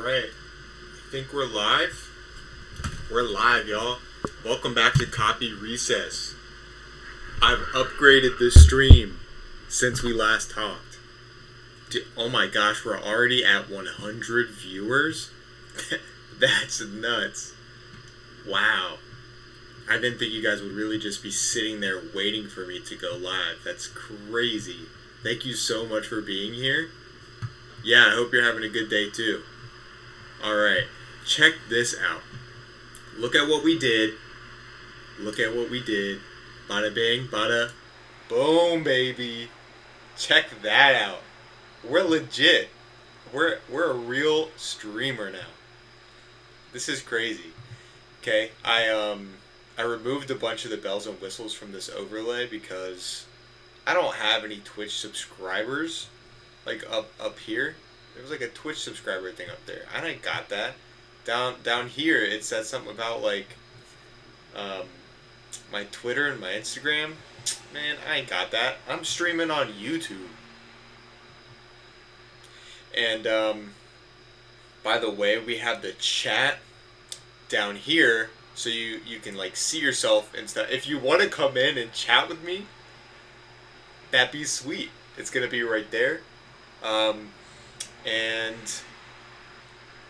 Alright, I think we're live. We're live, y'all. Welcome back to Copy Recess. I've upgraded this stream since we last talked. Oh my gosh, we're already at 100 viewers? That's nuts. Wow. I didn't think you guys would really just be sitting there waiting for me to go live. That's crazy. Thank you so much for being here. Yeah, I hope you're having a good day too. Alright, check this out. Look at what we did. Look at what we did. Bada bing, bada boom, baby. Check that out. We're legit. We're a real streamer now. This is crazy. Okay, I removed a bunch of the bells and whistles from this overlay because I don't have any Twitch subscribers like up here. There was like a Twitch subscriber thing up there. I ain't got that. Down here it said something about like my Twitter and my Instagram. Man, I ain't got that. I'm streaming on YouTube. And by the way, we have the chat down here so you can like see yourself and stuff. If you want to come in and chat with me, that'd be sweet. It's gonna be right there. And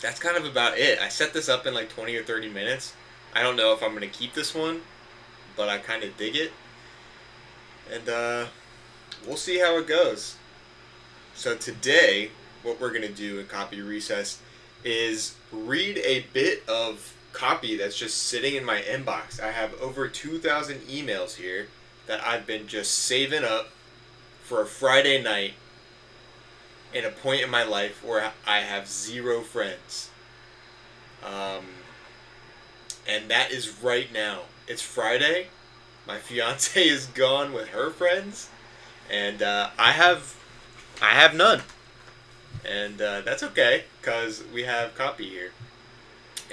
that's kind of about it. I set this up in like 20 or 30 minutes. I don't know if I'm gonna keep this one, but I kind of dig it. And we'll see how it goes. So today, what we're gonna do in Copy Recess is read a bit of copy that's just sitting in my inbox. I have over 2,000 emails here that I've been just saving up for a Friday night in a point in my life where I have 0 friends. And that is right now. It's Friday. My fiance is gone with her friends, and I have none. And that's okay, because we have copy here.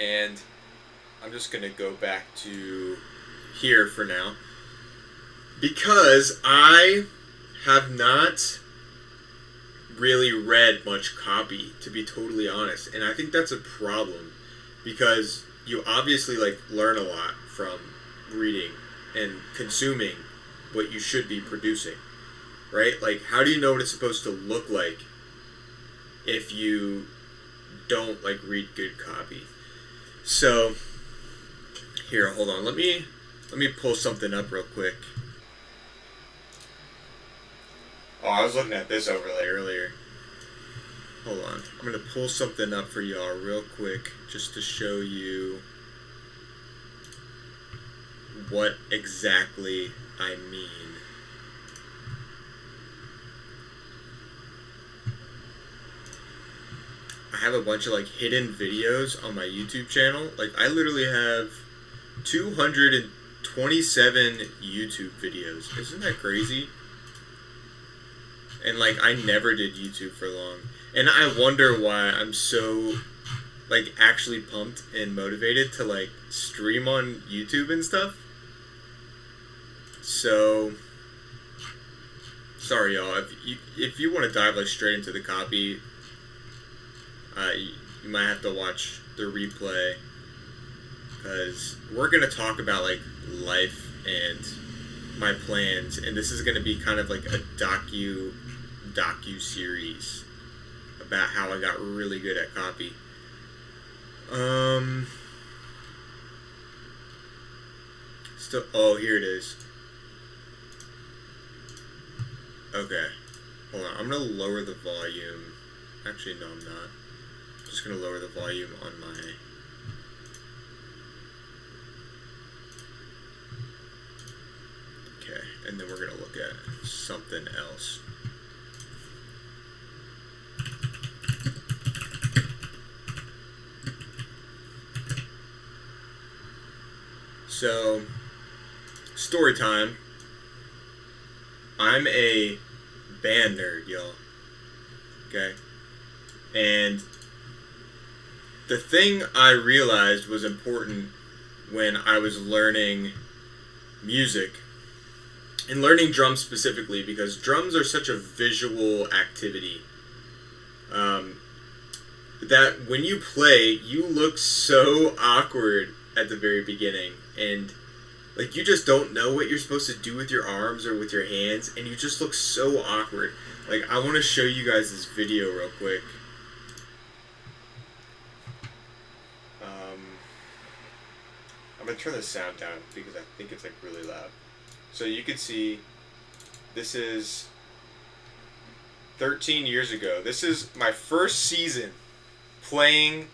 And I'm just going to go back to here for now, because I have not really read much copy, to be totally honest. And I think that's a problem, because you obviously like learn a lot from reading and consuming what you should be producing, right? Like, how do you know what it's supposed to look like if you don't like read good copy? So here, hold on, let me pull something up real quick. Oh, I was looking at this overlay earlier. Hold on. I'm going to pull something up for y'all real quick just to show you what exactly I mean. I have a bunch of like hidden videos on my YouTube channel. Like, I literally have 227 YouTube videos. Isn't that crazy? And like, I never did YouTube for long. And I wonder why I'm so like actually pumped and motivated to like stream on YouTube and stuff. So sorry y'all, if you want to dive like straight into the copy, you might have to watch the replay, because we're gonna talk about like life and my plans, and this is gonna be kind of like a docu series about how I got really good at copy. Still, oh, here it is. Okay, hold on, I'm gonna lower the volume. Actually, no, I'm not. I'm just gonna lower the volume on my... Okay, and then we're gonna look at something else. So, story time. I'm a band nerd, y'all. Okay? And the thing I realized was important when I was learning music, and learning drums specifically, because drums are such a visual activity. that when you play, you look so awkward at the very beginning, and like you just don't know what you're supposed to do with your arms or with your hands, and you just look so awkward. Like, I want to show you guys this video real quick. I'm gonna turn the sound down because I think it's like really loud. So you can see, this is 13 years ago. This is my first season playing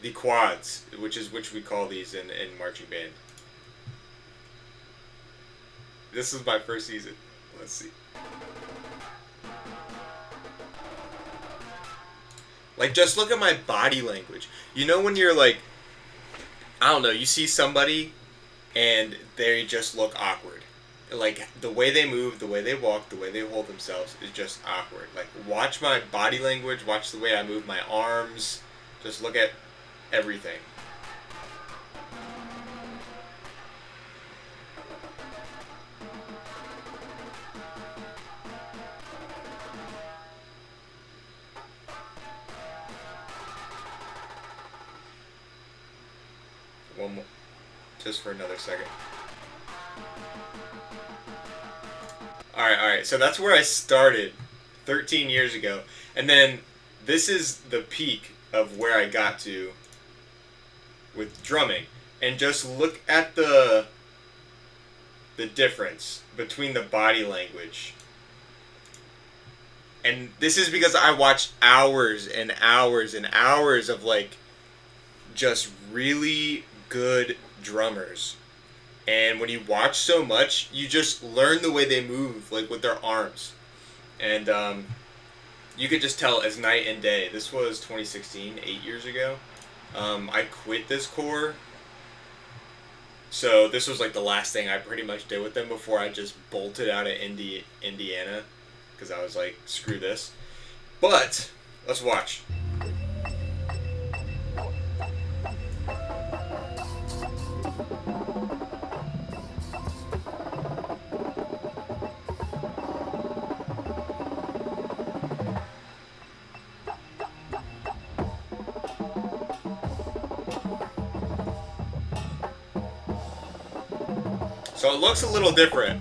the quads, which we call these in marching band. This is my first season. Let's see. Like, just look at my body language. You know when you're like, I don't know, you see somebody and they just look awkward. Like, the way they move, the way they walk, the way they hold themselves is just awkward. Like, watch my body language, watch the way I move my arms, just look at everything. One more, just for another second. Alright, so that's where I started 13 years ago. And then this is the peak of where I got to with drumming. And just look at the difference between the body language. And this is because I watched hours and hours and hours of like just really good drummers. And when you watch so much, you just learn the way they move, like with their arms. And you could just tell as night and day. This was 2016, 8 years ago. I quit this corps. So this was like the last thing I pretty much did with them before I just bolted out of Indiana. Because I was like, screw this. But, let's watch. So it looks a little different.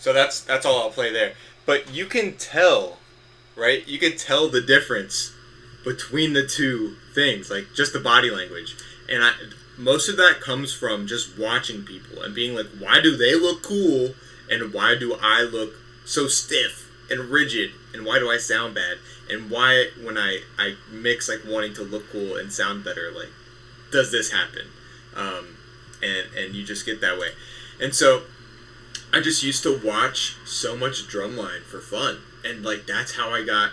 So that's all I'll play there. But you can tell, right? You can tell the difference between the two things, like just the body language. And most of that comes from just watching people and being like, why do they look cool and why do I look so stiff and rigid and why do I sound bad and why when I mix like wanting to look cool and sound better, like does this happen? And you just get that way. And so I just used to watch so much drumline for fun, and like that's how I got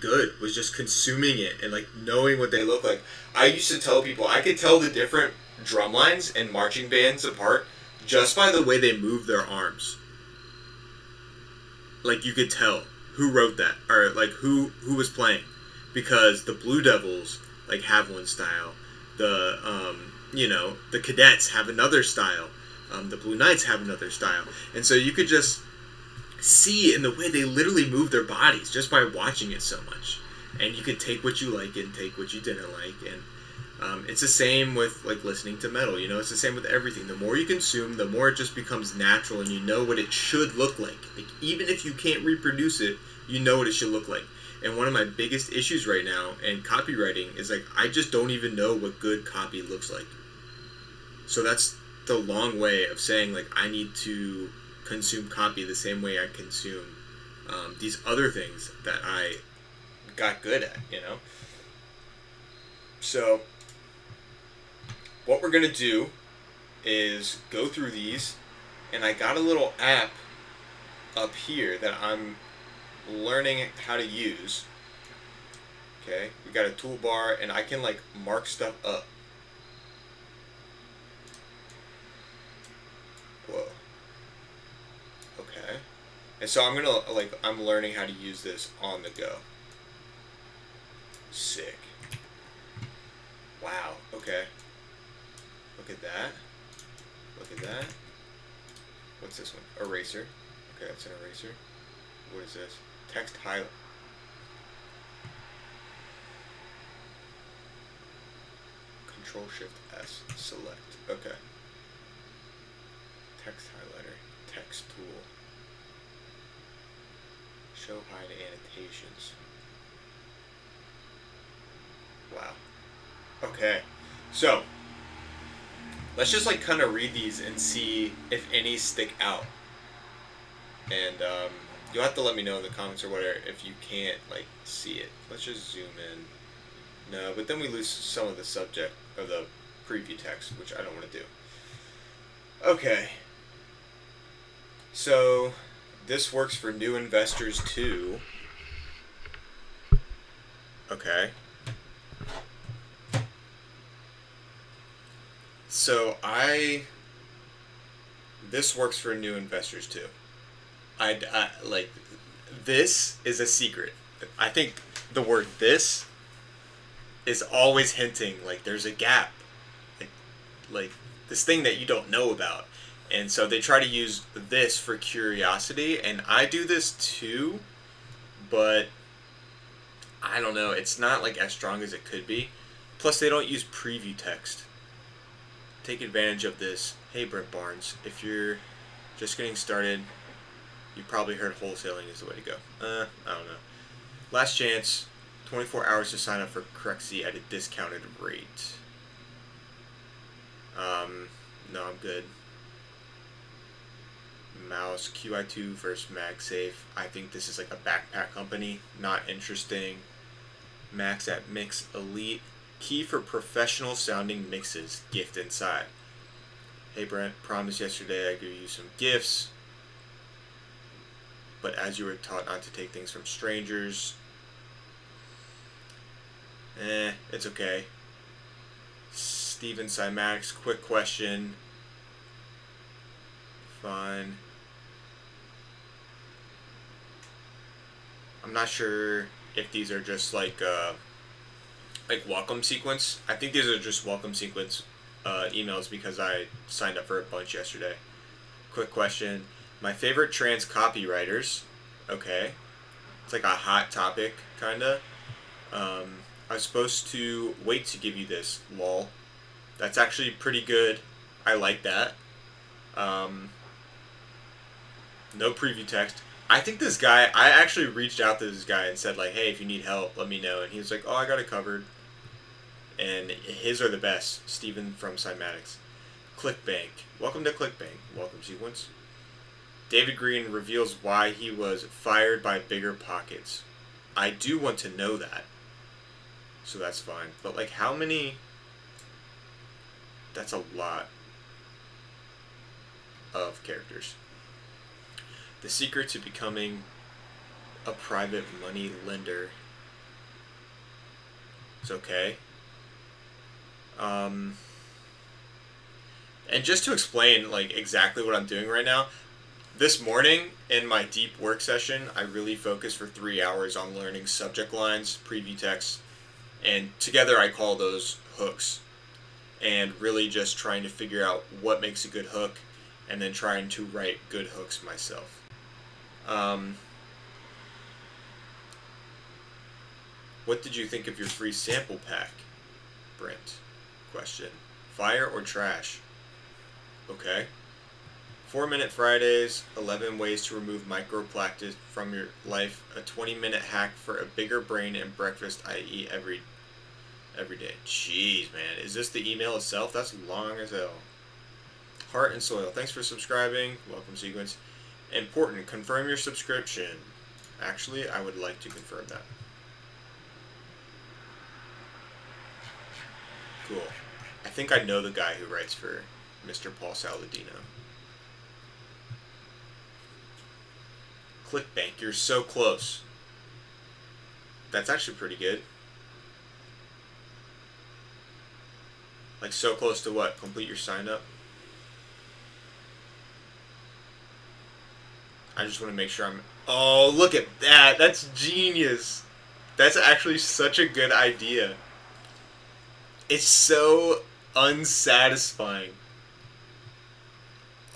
good, was just consuming it and like knowing what they look like. I used to tell people I could tell the different drum lines and marching bands apart just by the way they move their arms. Like you could tell who wrote that or like who was playing, because the Blue Devils like have one style, the the Cadets have another style. The Blue Knights have another style. And so you could just see in the way they literally move their bodies just by watching it so much. And you could take what you like and take what you didn't like. And it's the same with like listening to metal. You know, it's the same with everything. The more you consume, the more it just becomes natural and you know what it should look like. Like even if you can't reproduce it, you know what it should look like. And one of my biggest issues right now in copywriting is like I just don't even know what good copy looks like. So that's the long way of saying like I need to consume copy the same way I consume these other things that I got good at, you know. So what we're gonna do is go through these, and I got a little app up here that I'm learning how to use. Okay, we got a toolbar and I can like mark stuff up. Whoa. Okay. And so I'm learning how to use this on the go. Sick. Wow. Okay. Look at that. Look at that. What's this one? Eraser. Okay, that's an eraser. What is this? Text highlight. Control Shift S. Select. Okay. Text highlighter. Text tool. Show hide annotations. Wow. Okay. So, let's just like kind of read these and see if any stick out. And you'll have to let me know in the comments or whatever if you can't like see it. Let's just zoom in. No, but then we lose some of the subject of the preview text, which I don't want to do. Okay. So this works for new investors too. Okay. So this works for new investors too. I like, this is a secret. I think the word "this" is always hinting like there's a gap, like this thing that you don't know about, and so they try to use this for curiosity, and I do this too, but I don't know. It's not like as strong as it could be. Plus, they don't use preview text. Take advantage of this. Hey, Brent Barnes, if you're just getting started, you probably heard wholesaling is the way to go. I don't know. Last chance, 24 hours to sign up for Crexi at a discounted rate. No, I'm good. Mouse, QI2 versus MagSafe. I think this is like a backpack company. Not interesting. Max at Mix Elite. Key for professional sounding mixes. Gift inside. Hey Brent, promised yesterday I'd give you some gifts. But as you were taught not to take things from strangers, it's okay. Steven Cymax, quick question. Fine. I'm not sure if these are just like welcome sequence. I think these are just welcome sequence emails because I signed up for a bunch yesterday. Quick question. My favorite trans copywriters. Okay. It's like a hot topic, kinda. I was supposed to wait to give you this, lol. That's actually pretty good. I like that. No preview text. I think this guy, I actually reached out to this guy and said like, hey, if you need help, let me know. And he was like, oh, I got it covered. And his are the best. Steven from Cymatics. ClickBank. Welcome to ClickBank. Welcome sequence. David Green reveals why he was fired by Bigger Pockets. I do want to know that. So that's fine. But like how many? That's a lot of characters. The secret to becoming a private money lender. It's okay. And just to explain like exactly what I'm doing right now, this morning in my deep work session, I really focused for 3 hours on learning subject lines, preview text, and together I call those hooks. And really just trying to figure out what makes a good hook, and then trying to write good hooks myself. What did you think of your free sample pack, Brent? Question. Fire or trash? Okay. 4-minute Fridays, 11 ways to remove microplastics from your life, a 20-minute hack for a bigger brain and breakfast I eat every day. Jeez, man. Is this the email itself? That's long as hell. Heart and Soil. Thanks for subscribing. Welcome sequence. Important. Confirm your subscription. Actually, I would like to confirm that. Cool. I think I know the guy who writes for Mr. Paul Saladino. ClickBank. You're so close. That's actually pretty good. Like so close to what? Complete your sign up? I just want to make sure I'm... Oh, look at that. That's genius. That's actually such a good idea. It's so unsatisfying.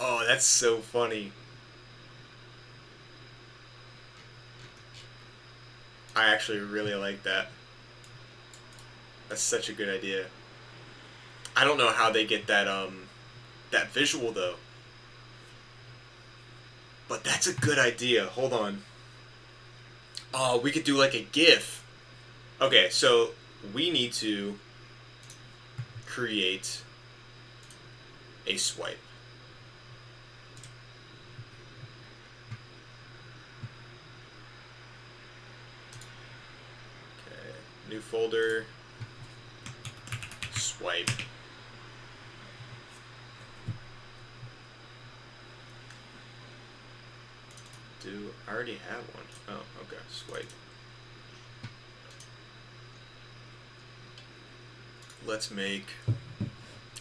Oh, that's so funny. I actually really like that. That's such a good idea. I don't know how they get that visual though. But that's a good idea. Hold on. Oh, we could do like a GIF. Okay, so we need to create a swipe. Okay, new folder, swipe. I already have one. Oh, okay, swipe. Let's make.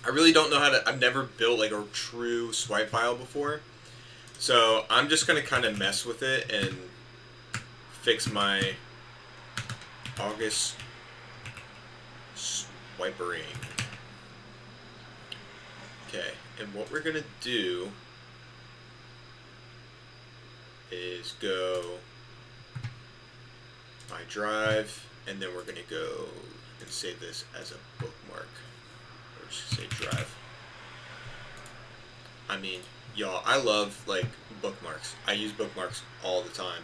I really don't know how to. I've never built like a true swipe file before, so I'm just gonna kind of mess with it and fix my August swipering. Okay, and what we're gonna do is go my drive, and then we're gonna go and save this as a bookmark. Or just say drive. I mean, y'all, I love like bookmarks. I use bookmarks all the time.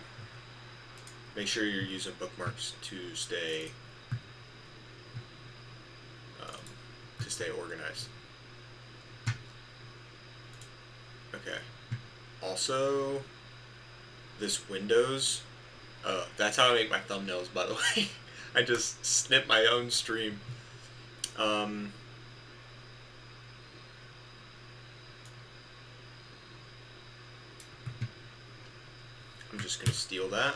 Make sure you're using bookmarks to stay organized. Okay. Also, this Windows. Oh, that's how I make my thumbnails, by the way. I just snip my own stream. I'm just gonna steal that.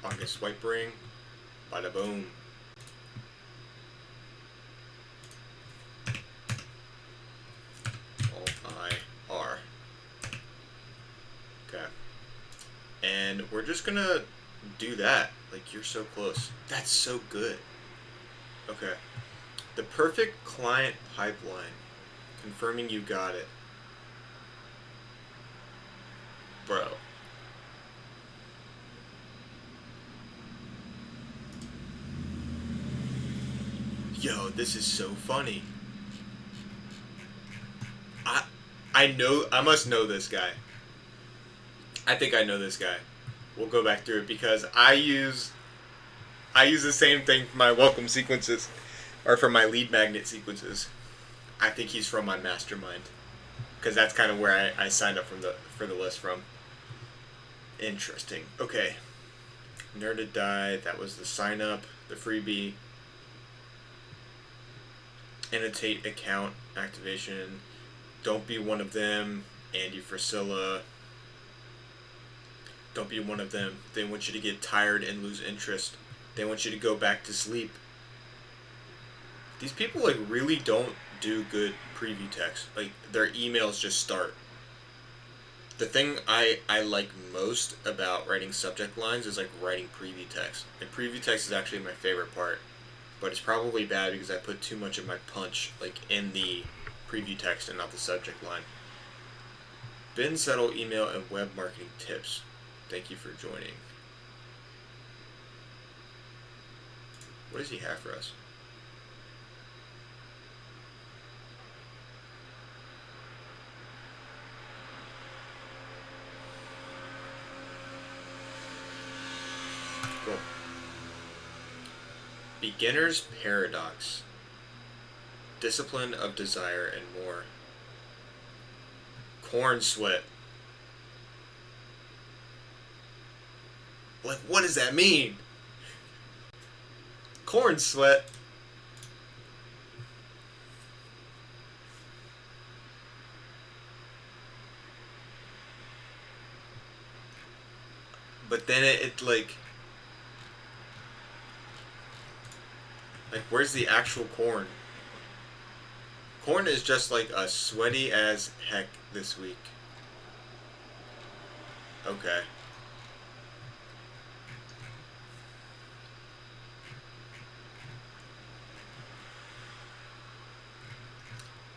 August swipe ring. Bada boom. R. Okay. And we're just gonna do that. Like, you're so close. That's so good. Okay. The perfect client pipeline. Confirming you got it. Bro. Yo, this is so funny. I must know this guy. I think I know this guy. We'll go back through it because I use the same thing for my welcome sequences, or for my lead magnet sequences. I think he's from my mastermind, because that's kind of where I signed up for the list from. Interesting. Okay. Nerded Die. That was the sign up, the freebie. Annotate account activation. Don't be one of them. Andy Frisilla. Don't be one of them. They want you to get tired and lose interest. They want you to go back to sleep. These people like really don't do good preview text. Like, their emails just start. The thing I like most about writing subject lines is like writing preview text. And preview text is actually my favorite part. But it's probably bad because I put too much of my punch like in the preview text and not the subject line. Ben Settle email and web marketing tips. Thank you for joining. What does he have for us? Cool. Beginner's Paradox. Discipline of Desire and more. Corn Sweat. Like, what does that mean? Corn Sweat. But then it like, where's the actual corn? Corn is just like a sweaty as heck this week. Okay.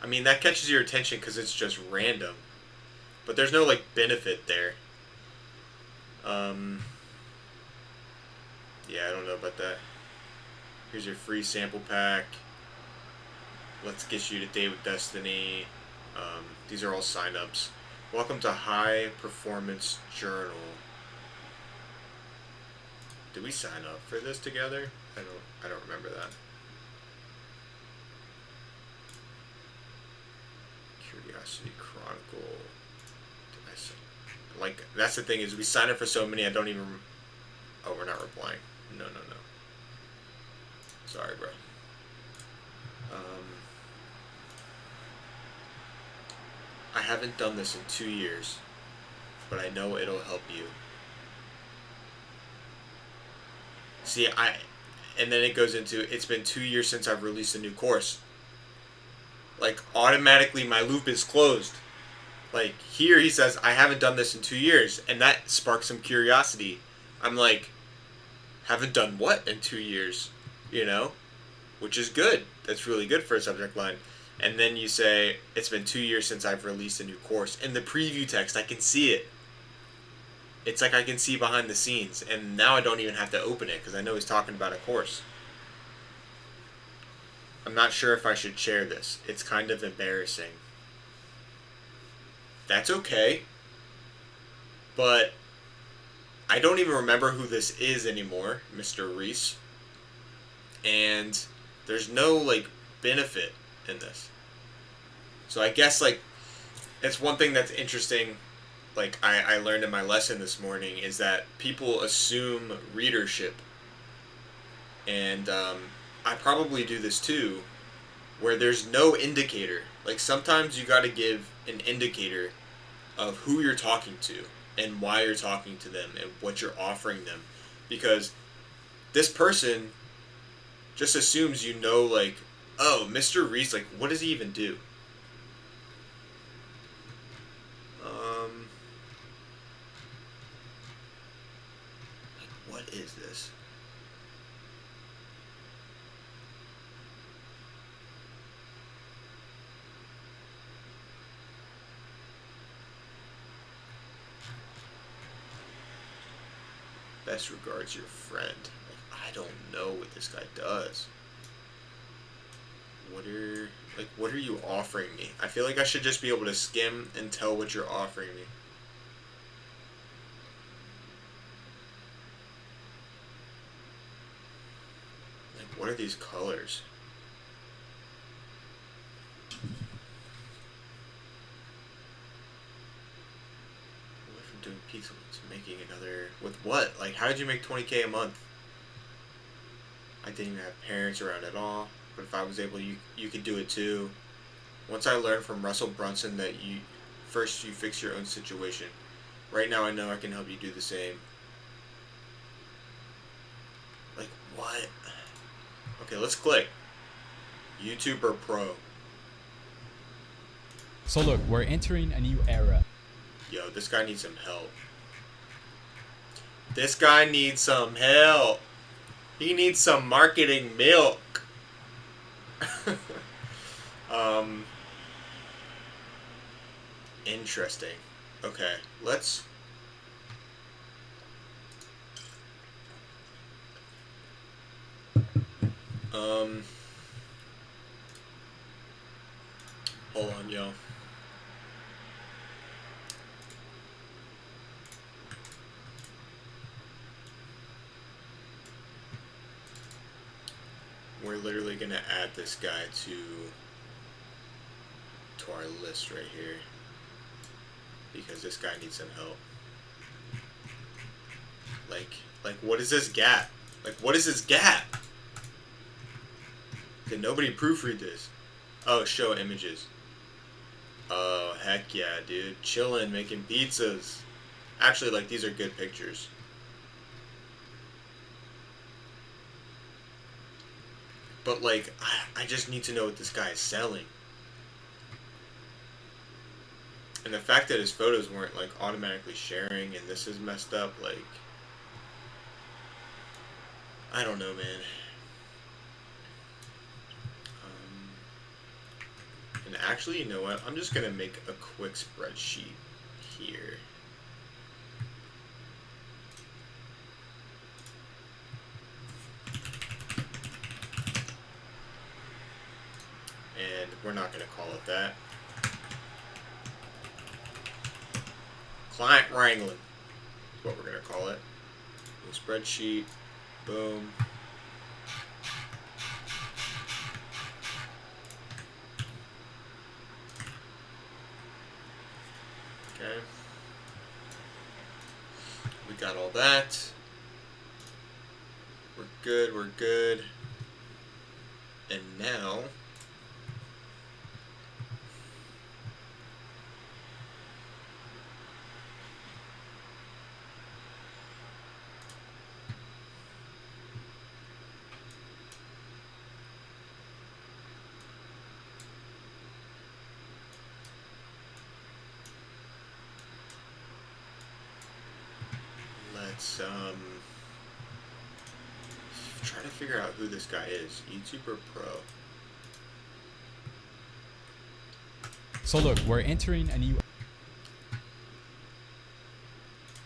I mean, that catches your attention because it's just random. But there's no, like, benefit there. Yeah, I don't know about that. Here's your free sample pack. Let's get you to Date with Destiny. These are all sign-ups. Welcome to High Performance Journal. Did we sign up for this together? I don't remember that. Curiosity Chronicle. Did I say? Like, that's the thing, is we sign up for so many I don't even. Oh, we're not replying. No. Sorry, bro. I haven't done this in 2 years, but I know it'll help you. See, and then it goes into, it's been 2 years since I've released a new course. Like, automatically my loop is closed. Like, here he says, I haven't done this in 2 years, and that sparks some curiosity. I'm like, haven't done what in 2 years? You know? Which is good. That's really good for a subject line. And then you say, it's been 2 years since I've released a new course. In the preview text, I can see it. It's like I can see behind the scenes. And now I don't even have to open it because I know he's talking about a course. I'm not sure if I should share this. It's kind of embarrassing. That's okay. But I don't even remember who this is anymore, Mr. Reese. And there's no, like, benefit in this. So I guess, like, it's one thing that's interesting, like, I learned in my lesson this morning, is that people assume readership. And I probably do this too, where there's no indicator. Like, sometimes you gotta give an indicator of who you're talking to and why you're talking to them and what you're offering them. Because this person just assumes you know, like, oh, Mr. Reese, like, what does he even do? Like, what is this? Best regards, your friend. Like, I don't know what this guy does. What are you offering me? I feel like I should just be able to skim and tell what you're offering me. Like, what are these colors? What if I'm doing pizza to making another... With what? Like, how did you make 20K a month? I didn't even have parents around at all. But if I was able, you could do it too. Once I learned from Russell Brunson that first you fix your own situation. Right now I know I can help you do the same. Like, what? Okay, let's click. YouTuber Pro. So look, we're entering a new era. Yo, this guy needs some help. This guy needs some help. He needs some marketing milk. Interesting. Okay, let's... Hold on, yo. We're literally gonna add this guy to our list right here because this guy needs some help. Like what is this gap? Like, what is this gap? Did nobody proofread this? Oh, show images. Oh, heck yeah, dude. Chillin', making pizzas. Actually, like, these are good pictures. But, like, I just need to know what this guy is selling. And the fact that his photos weren't, like, automatically sharing and this is messed up, like... I don't know, man. And Actually, you know what? I'm just gonna make a quick spreadsheet here. And we're not gonna call it that. Client wrangling is what we're gonna call it. New spreadsheet. Boom. Okay. We got all that. We're good, we're good. And now let's try to figure out who this guy is. YouTuber Pro. So look, we're entering a new.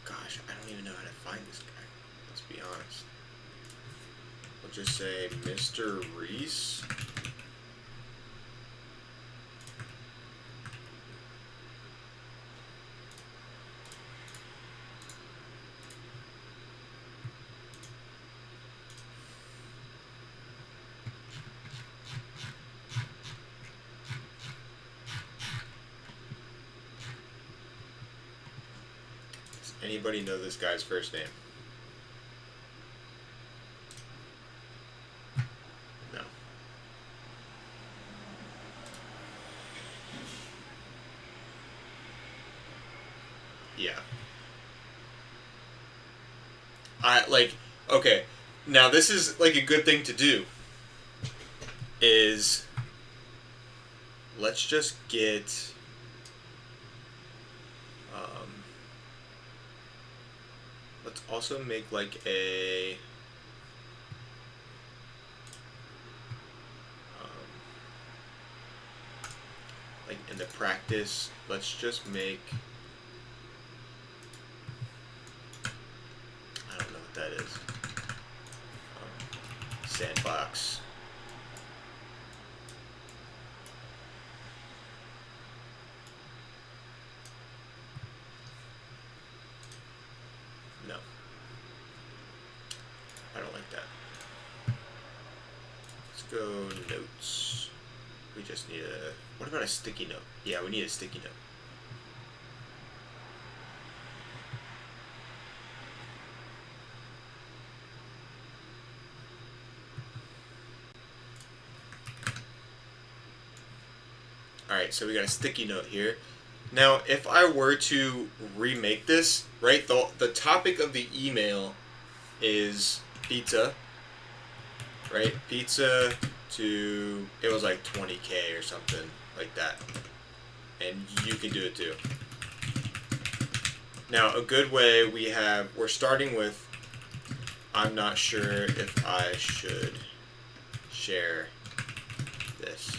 Gosh, I don't even know how to find this guy. Let's be honest. We'll just say Mr. Reese. Does anybody know this guy's first name? No. Yeah. Okay, now this is like a good thing to do. Is let's just get let's also make like a like in the practice, let's just make, I don't know what that is. Sandbox. No. I don't like that. Let's go notes. We just need a, what about a sticky note? Yeah, we need a sticky note. Alright, so we got a sticky note here. Now, if I were to remake this, right, the topic of the email is pizza, right? Pizza to, it was like 20K or something like that. And you can do it too. Now, a good way we're starting with, I'm not sure if I should share this.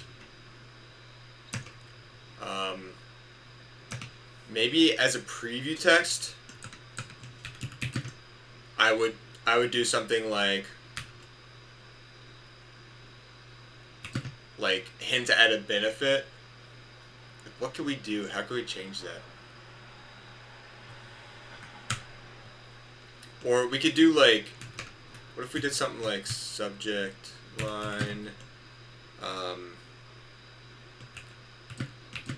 Maybe as a preview text, I would do something like hint at a benefit. What could we do? How could we change that? Or we could do like, what if we did something like subject line,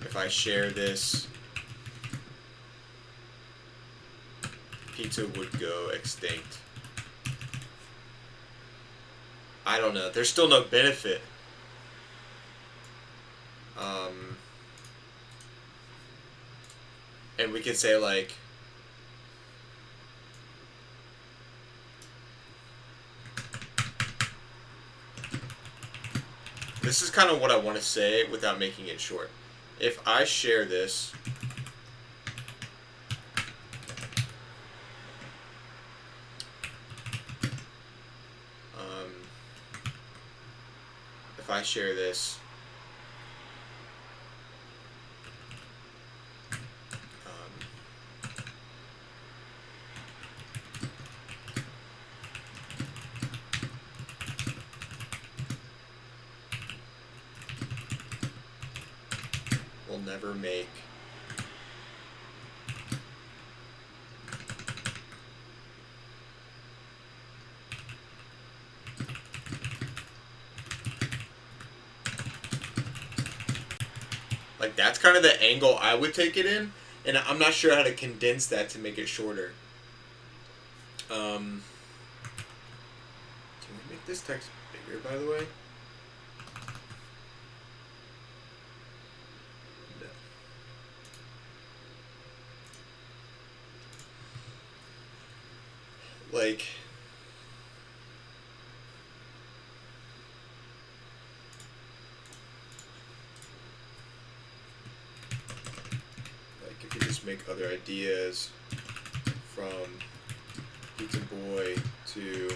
if I share this, pizza would go extinct. I don't know. There's still no benefit. And we could say like, this is kind of what I want to say without making it short. If I share this, if I share this, never make. Like, that's kind of the angle I would take it in, and I'm not sure how to condense that to make it shorter. Can we make this text bigger, by the way? No. Like, if you just make other ideas from Pizza Boy to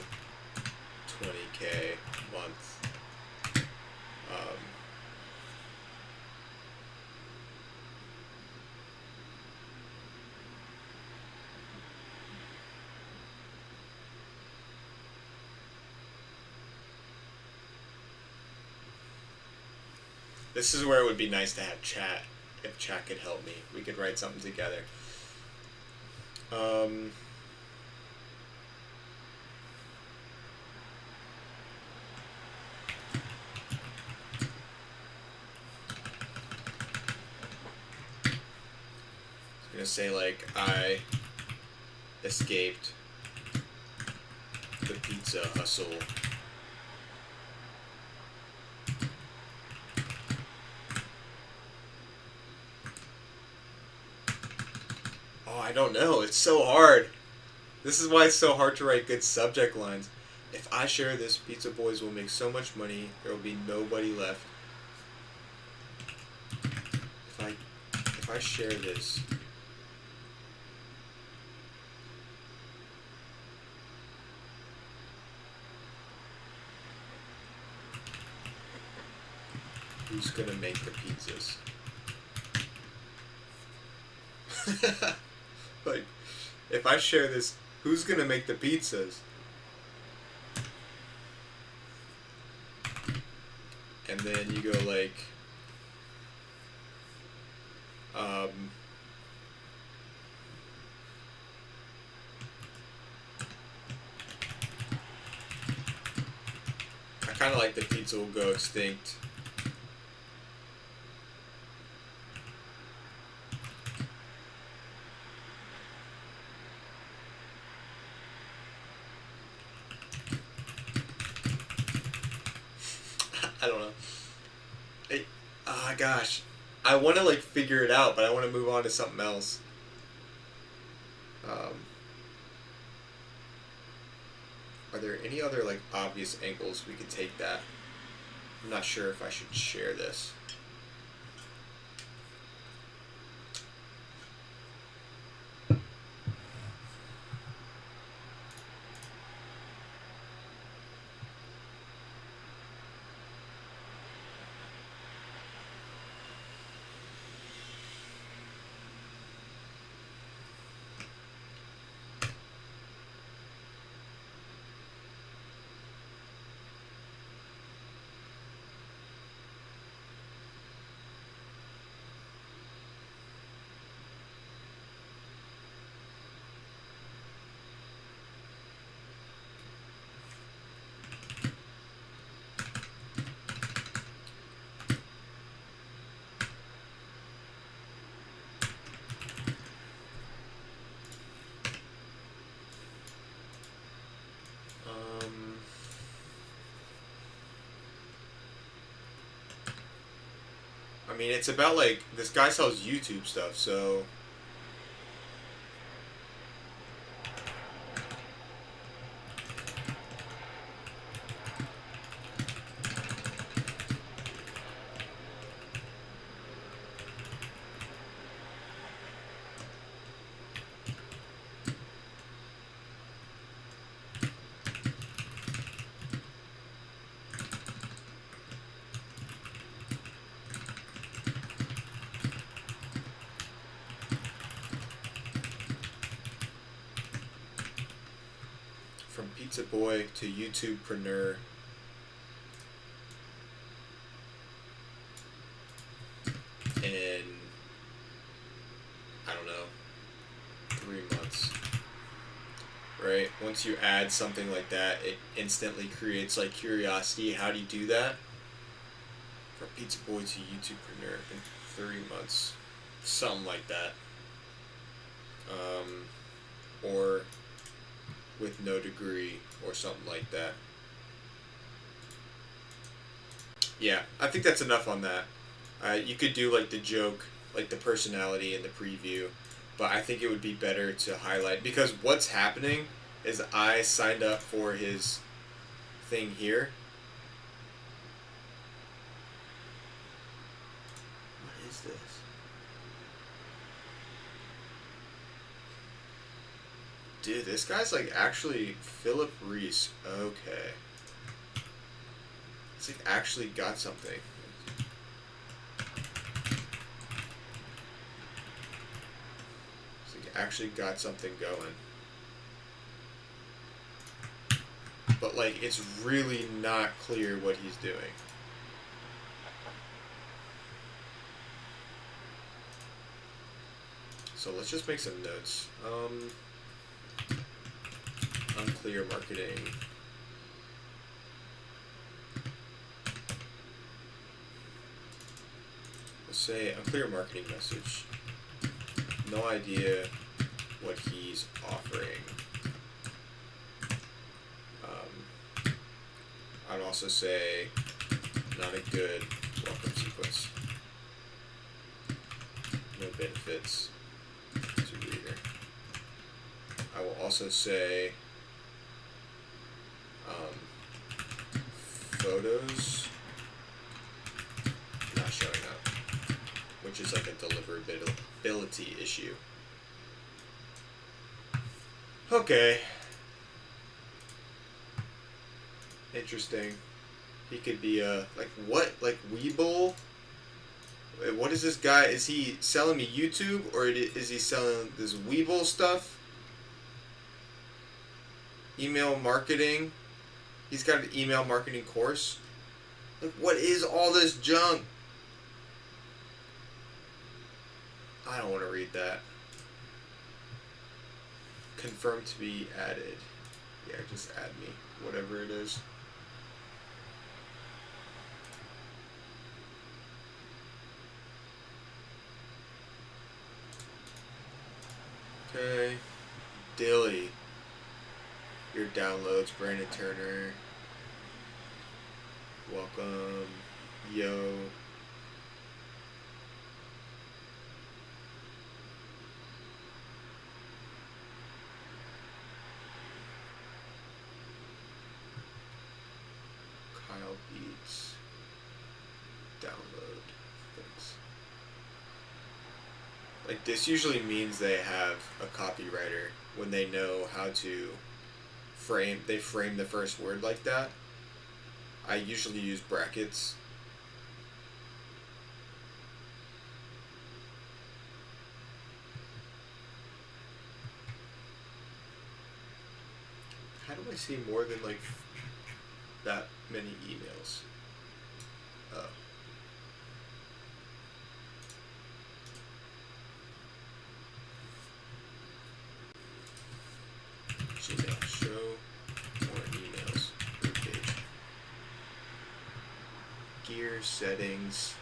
20K a month. This is where it would be nice to have chat. If chat could help me, we could write something together. Gonna say, like, I escaped the pizza hustle. Oh, I don't know. It's so hard. This is why it's so hard to write good subject lines. If I share this, Pizza Boys will make so much money, there will be nobody left. If I share this, who's gonna make the pizzas? Like, if I share this, who's gonna make the pizzas? And then you go like, I kind of like the pizza will go extinct. I don't know. Gosh. I want to, like, figure it out, but I want to move on to something else. Are there any other, like, obvious angles we could take that? I'm not sure if I should share this. I mean, it's about, like, this guy sells YouTube stuff, so... From Pizza Boy to YouTubepreneur. And once you add something like that, it instantly creates like curiosity. How do you do that? From pizza boy to YouTubepreneur in 3 months, something like that. Or with no degree or something like that. Yeah, I think that's enough on that. You could do like the joke, like the personality in the preview, but I think it would be better to highlight, because what's happening is I signed up for his thing here. What is this? Dude, this guy's like actually Philip Reese. Okay. It's like actually got something. It's like actually got something going. But like it's really not clear what he's doing. So let's just make some notes. Unclear marketing. Let's say unclear marketing message. No idea what he's offering. I'd also say not a good welcome sequence. No benefits to reader. I will also say photos not showing up, which is like a deliverability issue. Okay. Interesting. He could be like what? Like Weeble? What is this guy? Is he selling me YouTube, or is he selling this Weeble stuff? Email marketing. He's got an email marketing course. Like, what is all this junk? I don't want to read that. Confirmed to be added. Yeah, just add me. Whatever it is. Okay. Dilly. Your downloads, Brandon Turner. Welcome. Yo. Kyle Beats. Download. Thanks. Like, this usually means they have a copywriter when they know how to frame the first word like that. I usually use brackets. How do I see more than like that many emails? Oh. Gmail, show more emails. Page. Gear settings,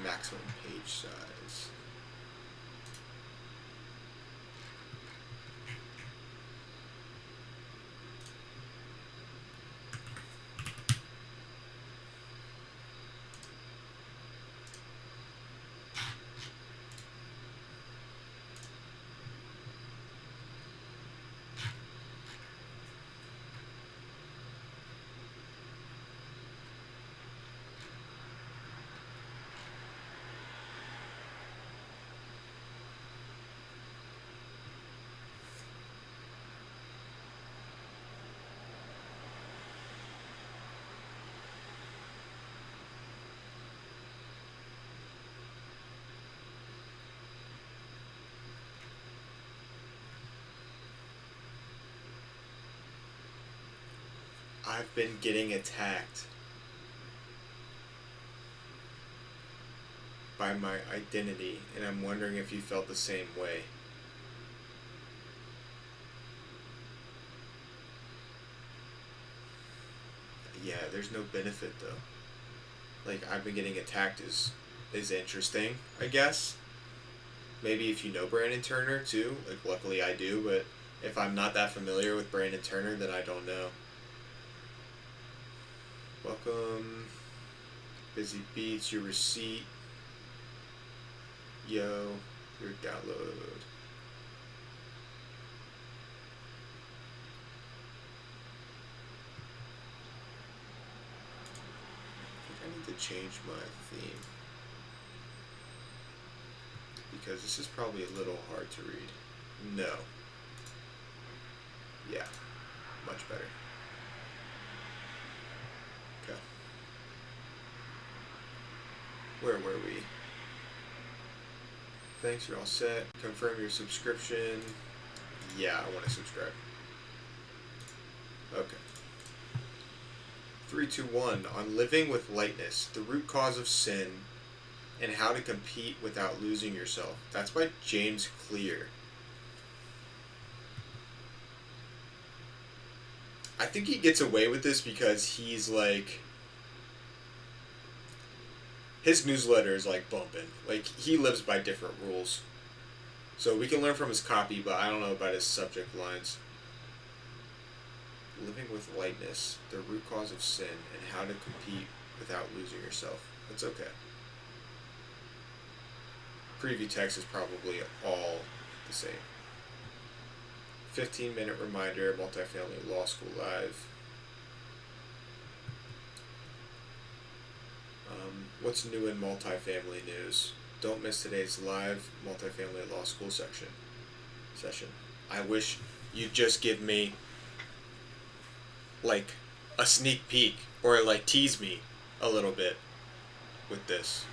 maximum page size. I've been getting attacked by my identity, and I'm wondering if you felt the same way. Yeah, there's no benefit though. Like, I've been getting attacked is interesting, I guess. Maybe if you know Brandon Turner too. Like, luckily I do, but if I'm not that familiar with Brandon Turner, then I don't know. Welcome. Busy Beats, your receipt. Yo, your download. I need to change my theme because this is probably a little hard to read. No. Yeah, much better. Okay. Where were we? Thanks, you're all set. Confirm your subscription. Yeah, I want to subscribe. Okay. 3, 2, 1. On living with lightness, the root cause of sin, and how to compete without losing yourself. That's by James Clear. I think he gets away with this because he's like, his newsletter is like bumping. Like, he lives by different rules. So we can learn from his copy, but I don't know about his subject lines. Living with lightness, the root cause of sin, and how to compete without losing yourself. That's okay. Preview text is probably all the same. 15-minute reminder, Multifamily Law School Live. What's new in multifamily news? Don't miss today's live Multifamily Law School session. I wish you'd just give me like a sneak peek or like tease me a little bit with this.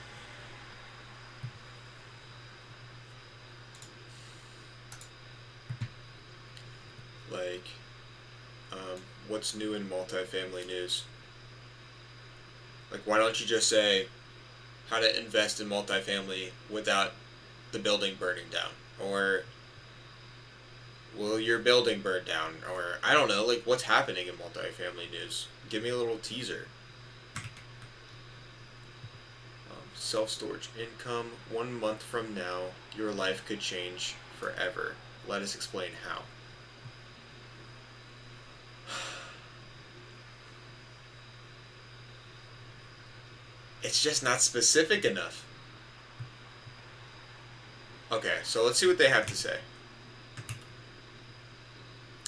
Like, what's new in multifamily news? Like, why don't you just say how to invest in multifamily without the building burning down? Or will your building burn down? Or, I don't know, like, what's happening in multifamily news? Give me a little teaser. Self-storage income. 1 month from now, your life could change forever. Let us explain how. It's just not specific enough. Okay, so let's see what they have to say.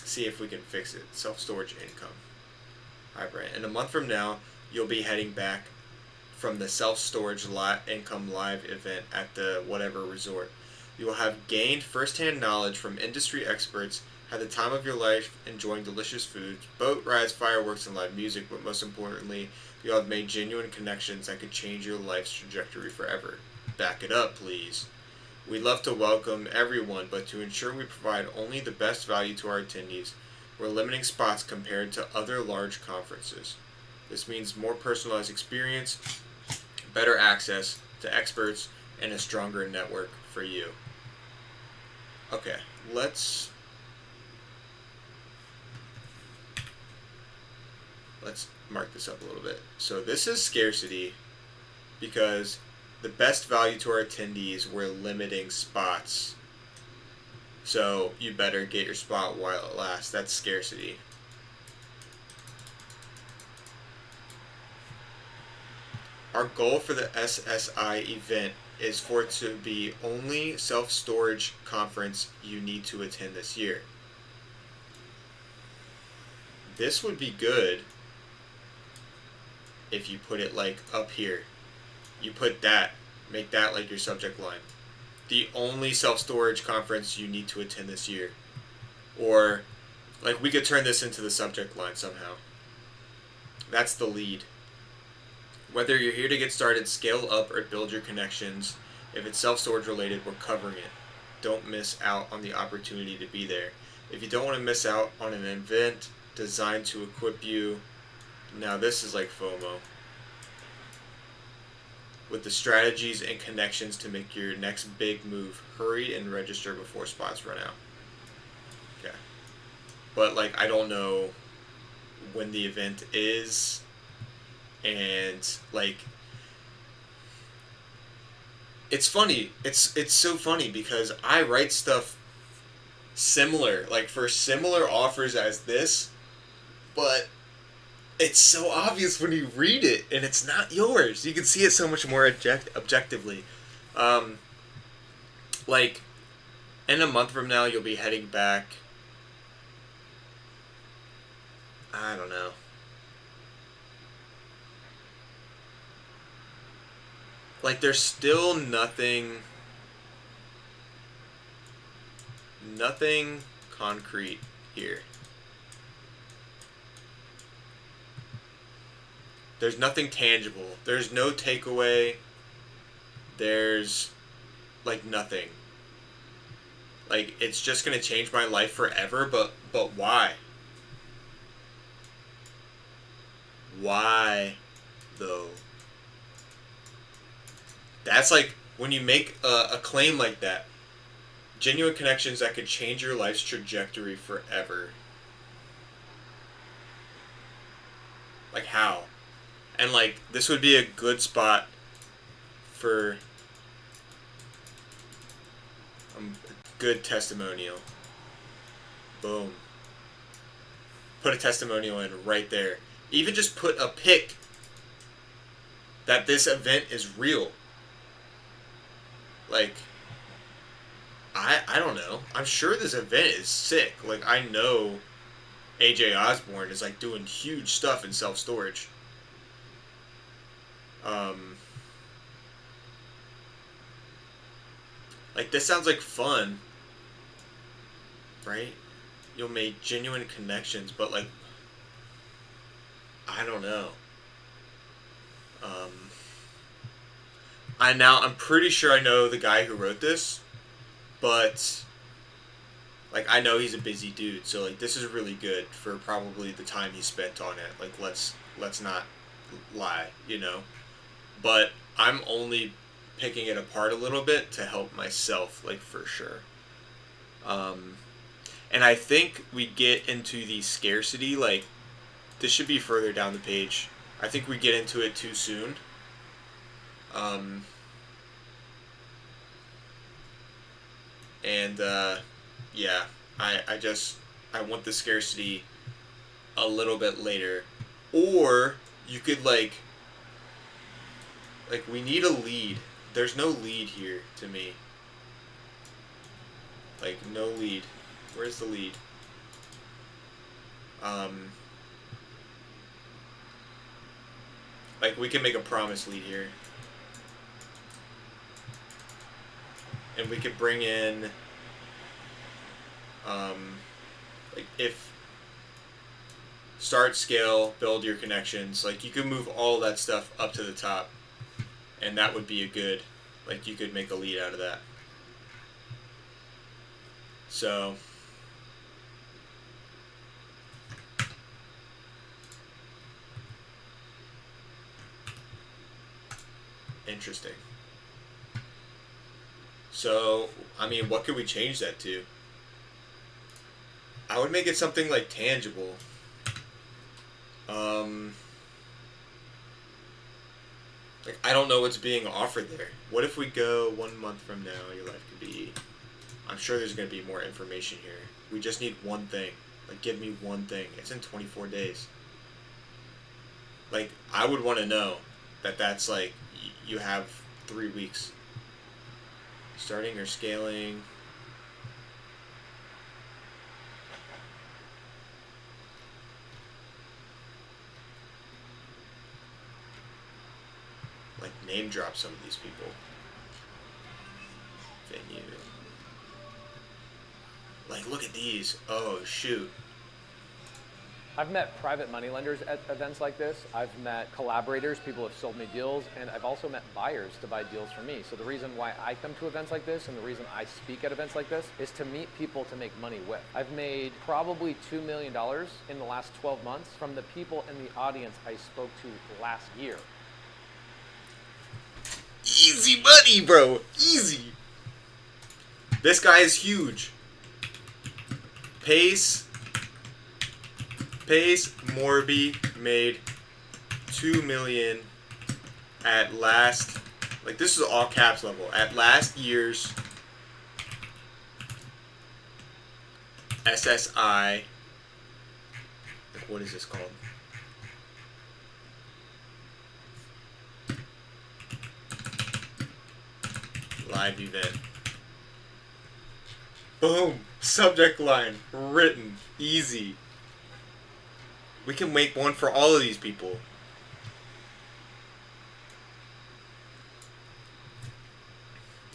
See if we can fix it. Self-storage income. Alright, Brian. In a month from now, you'll be heading back from the self-storage income live event at the whatever resort. You will have gained first-hand knowledge from industry experts, had the time of your life enjoying delicious foods, boat rides, fireworks, and live music, but most importantly, you'll have made genuine connections that could change your life's trajectory forever. Back it up, please. We'd love to welcome everyone, but to ensure we provide only the best value to our attendees, we're limiting spots compared to other large conferences. This means more personalized experience, better access to experts, and a stronger network for you. Okay, let's mark this up a little bit. So this is scarcity because the best value to our attendees, we're limiting spots. So you better get your spot while it lasts. That's scarcity. Our goal for the SSI event is for it to be only self-storage conference you need to attend this year. This would be good if you put it like up here. You put that, make that like your subject line. The only self-storage conference you need to attend this year. Or, like, we could turn this into the subject line somehow. That's the lead. Whether you're here to get started, scale up, or build your connections, if it's self-storage related, we're covering it. Don't miss out on the opportunity to be there. If you don't want to miss out on an event designed to equip you, now this is like FOMO, with the strategies and connections to make your next big move, hurry and register before spots run out. Okay. But, like, I don't know when the event is. And like, it's funny. It's so funny because I write stuff similar, like for similar offers as this, but it's so obvious when you read it and it's not yours. You can see it so much more objectively. Um, like, in a month from now, you'll be heading back. I don't know. Like, there's still nothing concrete here. There's nothing tangible. There's no takeaway. There's like nothing. Like, it's just gonna change my life forever, but why? Why though? That's like when you make a claim like that. Genuine connections that could change your life's trajectory forever. Like, how? And like, this would be a good spot for a good testimonial. Boom. Put a testimonial in right there. Even just put a pic that this event is real. Like, I don't know. I'm sure this event is sick. Like, I know AJ Osborne is like doing huge stuff in self-storage. Like, this sounds like fun, right? You'll make genuine connections, but like, I don't know. I'm pretty sure I know the guy who wrote this, but like, I know he's a busy dude, so like, this is really good for probably the time he spent on it. Like, let's not lie, you know. But I'm only picking it apart a little bit to help myself, like, for sure. And I think we get into the scarcity, like, this should be further down the page. I think we get into it too soon. Yeah, I want the scarcity a little bit later. Or you could, like, we need a lead. There's no lead here to me. Like, no lead. Where's the lead? Like, we can make a promise lead here. And we could bring in, like, if start, scale, build your connections. Like, you could move all that stuff up to the top. And that would be a good, like, you could make a lead out of that. So, interesting. So, I mean, what could we change that to? I would make it something like tangible. Like, I don't know what's being offered there. What if we go 1 month from now, your life could be... I'm sure there's going to be more information here. We just need one thing. Like, give me one thing. It's in 24 days. Like, I would want to know that that's, like, you have 3 weeks. Starting or scaling... Like, name drop some of these people. Venue. Like, look at these. Oh, shoot. I've met private money lenders at events like this. I've met collaborators, people have sold me deals, and I've also met buyers to buy deals for me. So the reason why I come to events like this and the reason I speak at events like this is to meet people to make money with. I've made probably $2 million in the last 12 months from the people in the audience I spoke to last year. Easy money, bro. Easy. This guy is huge. Pace Morby made 2 million at last, like this is all caps level, at last year's SSI, like what is this called? Live event. Boom! Subject line, written, easy. We can make one for all of these people.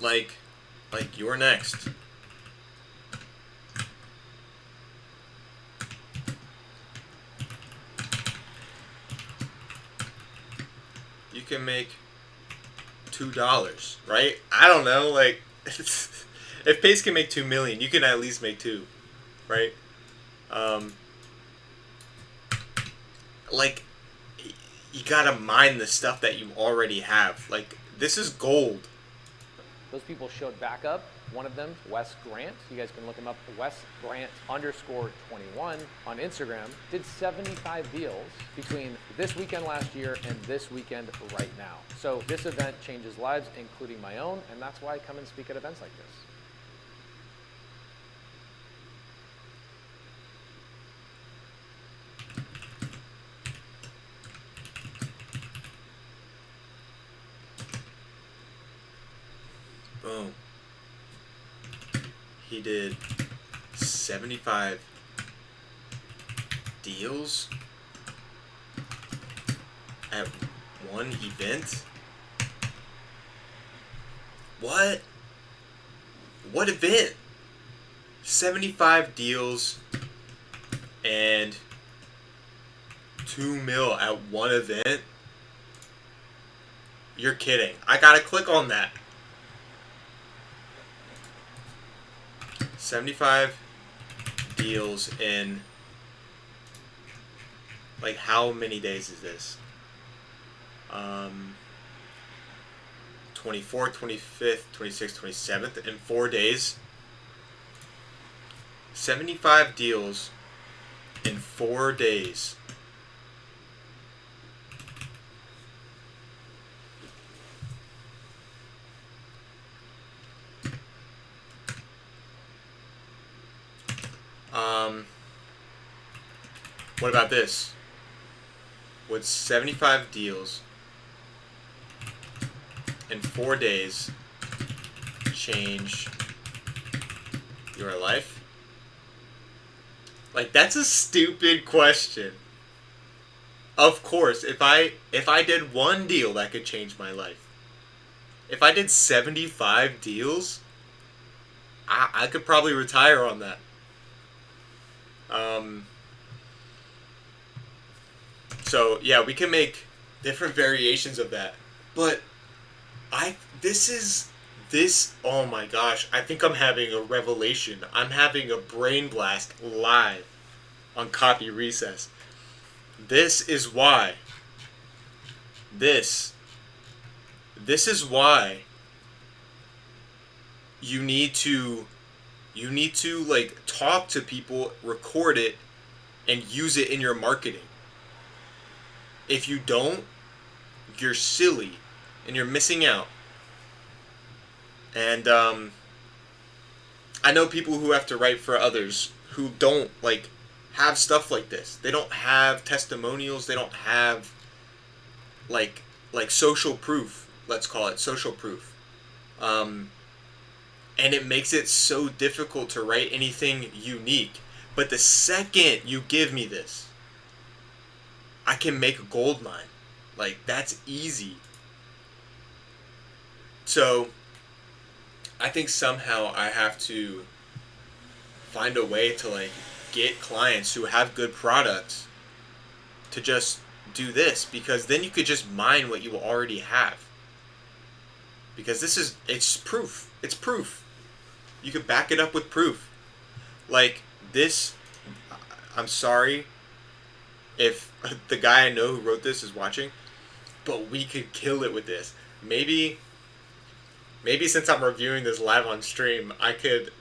Like you're next. You can make $2, right? I don't know, like if Pace can make 2 million, you can at least make 2, right? Like you gotta mine the stuff that you already have. Like this is gold. Those people showed back up. One of them, Wes Grant, you guys can look him up, Wes Grant _21 on Instagram, did 75 deals between this weekend last year and this weekend right now. So this event changes lives, including my own, and that's why I come and speak at events like this. Boom. He did 75 deals at one event? What? What event? 75 deals and 2 mil at one event? You're kidding. I gotta click on that. 75 deals in, like, how many days is this? 24th, 25th, 26th, 27th, in 4 days. 75 deals in 4 days. What about this? Would 75 deals in 4 days change your life? Like, that's a stupid question. Of course, if I did one deal, that could change my life. If I did 75 deals, I could probably retire on that. So yeah, we can make different variations of that. But oh my gosh, I think I'm having a revelation. I'm having a brain blast live on Copy Recess. This is why. This is why you need to like talk to people, record it, and use it in your marketing. If you don't, you're silly and you're missing out. And I know people who have to write for others who don't like have stuff like this. They don't have testimonials, they don't have like social proof, let's call it social proof. And it makes it so difficult to write anything unique. But the second you give me this, I can make a gold mine. Like, that's easy. So, I think somehow I have to find a way to, like, get clients who have good products to just do this. Because then you could just mine what you already have. Because it's proof. It's proof. You could back it up with proof. Like, this, I'm sorry if the guy I know who wrote this is watching, but we could kill it with this. Maybe since I'm reviewing this live on stream, I could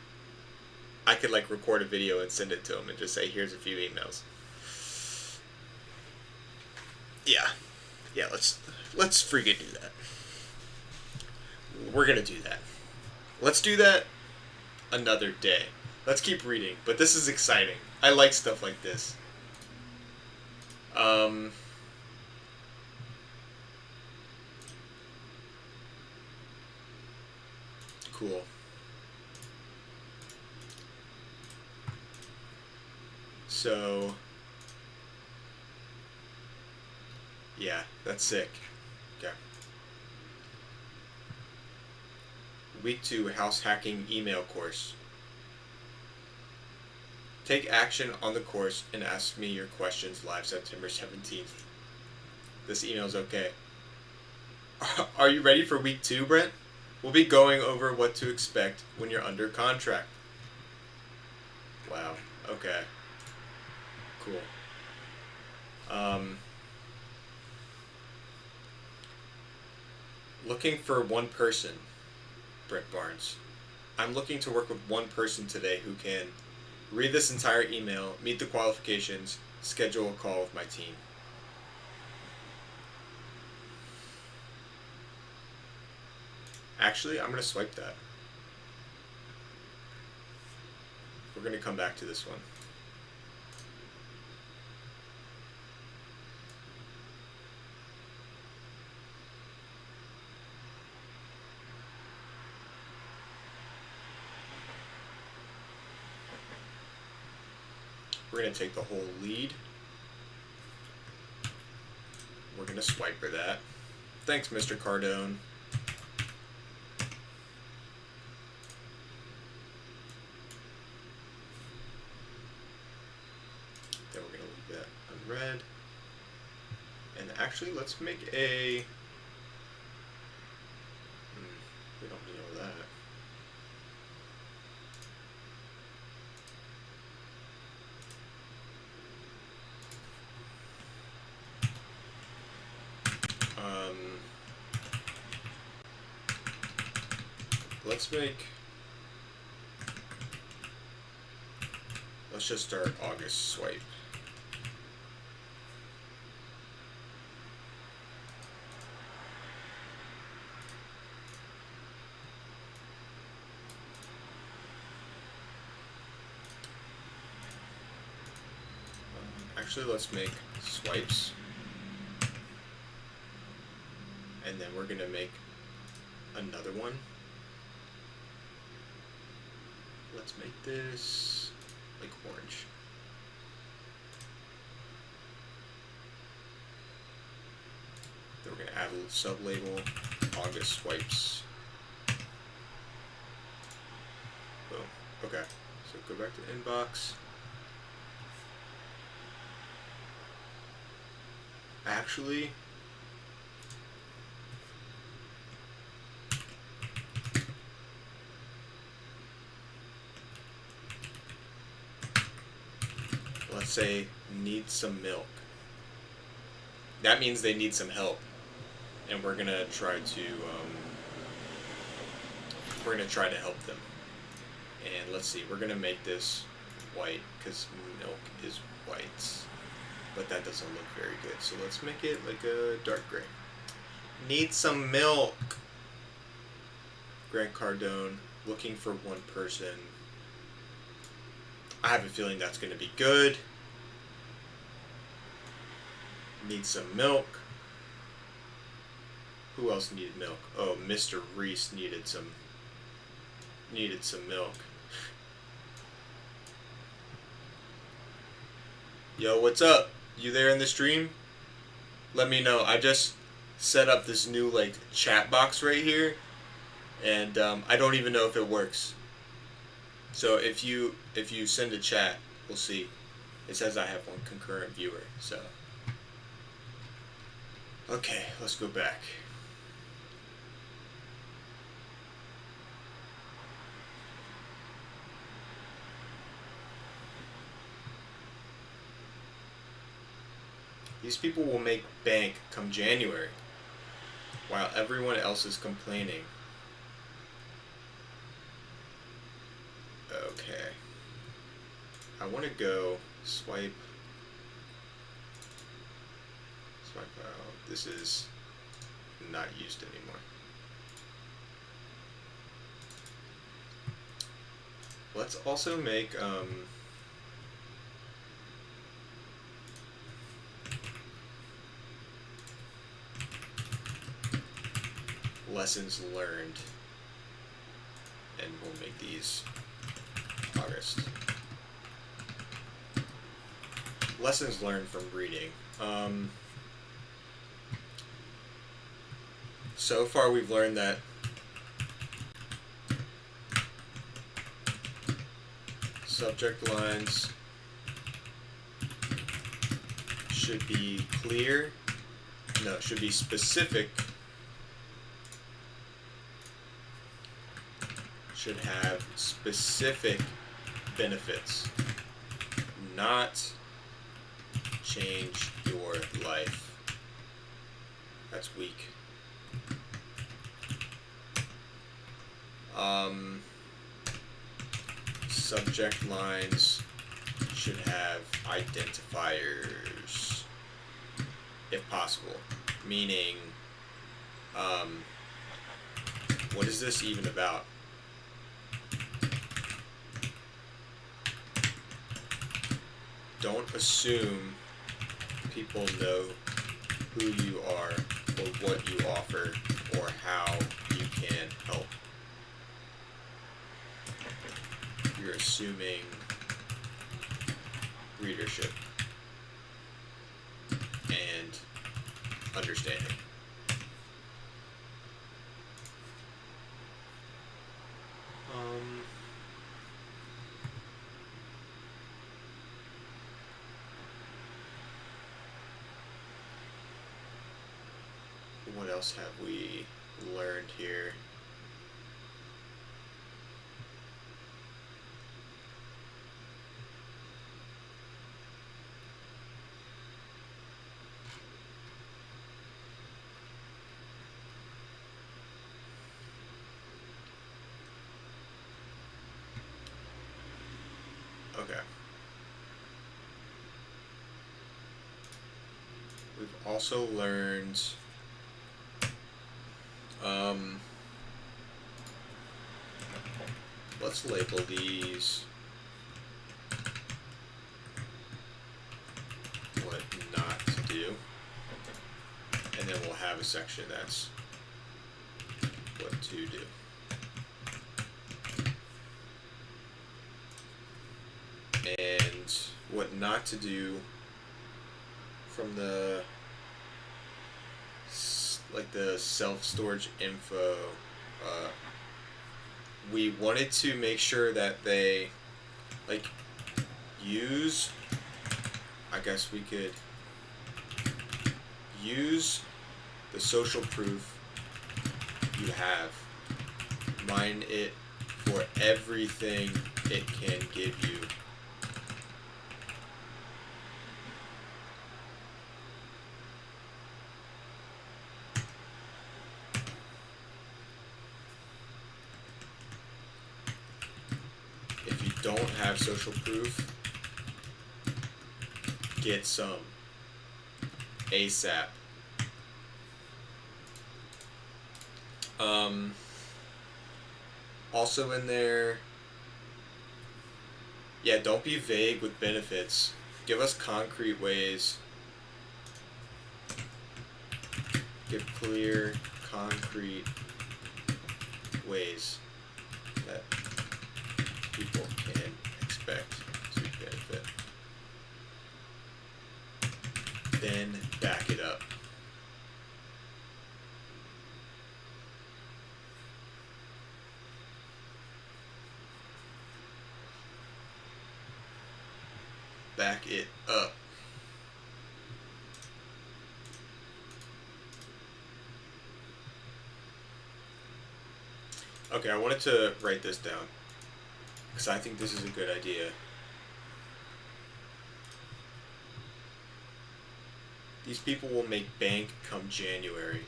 like record a video and send it to him and just say, here's a few emails. Yeah. Yeah, let's freaking do that. We're gonna do that. Let's do that another day. Let's keep reading, but this is exciting. I like stuff like this. Cool. So, yeah, that's sick. Okay. Week 2 house hacking email course. Take action on the course and ask me your questions live September 17th. This email's okay. Are you ready for week 2, Brent? We'll be going over what to expect when you're under contract. Wow. Okay. Cool. Looking for one person, Brett Barnes. I'm looking to work with one person today who can read this entire email, meet the qualifications, schedule a call with my team. Actually, I'm going to swipe that. We're going to come back to this one. We're going to take the whole lead. We're going to swipe for that. Thanks, Mr. Cardone. Then we're going to leave that unread. And actually, let's make a... we don't know that. Let's just start August swipe. Actually, let's make swipes. And then we're going to make another one. Let's make this like orange. Then we're going to add a little sub-label, August swipes. Boom. Okay, so go back to inbox. Actually, let's say need some milk. That means they need some help, and we're gonna try to help them. And let's see, we're gonna make this white because milk is white, but that doesn't look very good. So let's make it like a dark gray. Need some milk. Grant Cardone, looking for one person. I have a feeling that's going to be good. Need some milk. Who else needed milk? Oh, Mr. Reese needed some milk. Yo, what's up? You there in the stream? Let me know. I just set up this new like chat box right here, and I don't even know if it works. So if you send a chat, we'll see. It says I have one concurrent viewer. So okay, let's go back. These people will make bank come January, while everyone else is complaining. Okay. I want to go swipe my file. This is not used anymore. Let's also make lessons learned, and we'll make these August. Lessons learned from reading. So far we've learned that subject lines should be clear, no, should be specific, should have specific benefits, not change your life. That's weak. Subject lines should have identifiers, if possible. Meaning, what is this even about? Don't assume people know who you are or what you offer or how you can help. You're assuming readership and understanding. What else have we learned here? Okay. We've also learned let's label these what not to do, and then we'll have a section that's what to do. And what not to do from the the self-storage info, we wanted to make sure that they use, I guess we could use the social proof you have, mine it for everything it can give you. If you don't have social proof, get some ASAP. Also in there, yeah, don't be vague with benefits. Give us concrete ways. Give clear, concrete ways that people can expect to benefit. Then back it up. Back it up. Okay, I wanted to write this down because I think this is a good idea. These people will make bank come January.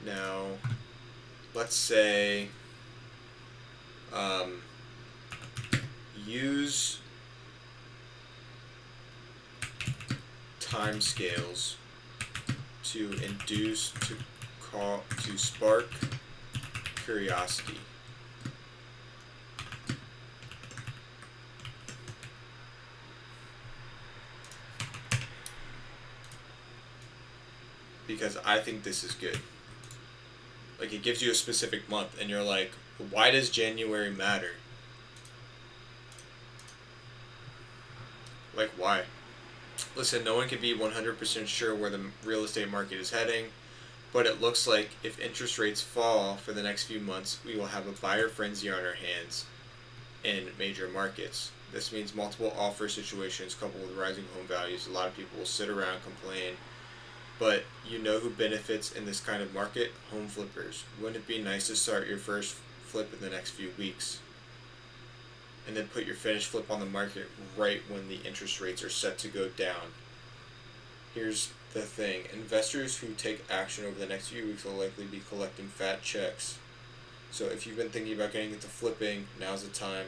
Now, let's say use timescales to spark curiosity. Because I think this is good. Like, it gives you a specific month, and you're like, why does January matter? Like, why? Listen, no one can be 100% sure where the real estate market is heading, but it looks like if interest rates fall for the next few months, we will have a buyer frenzy on our hands in major markets. This means multiple offer situations coupled with rising home values. A lot of people will sit around, complain, but you know who benefits in this kind of market? Home flippers. Wouldn't it be nice to start your first flip in the next few weeks and then put your finished flip on the market right when the interest rates are set to go down? Here's the thing. Investors who take action over the next few weeks will likely be collecting fat checks. So if you've been thinking about getting into flipping, now's the time,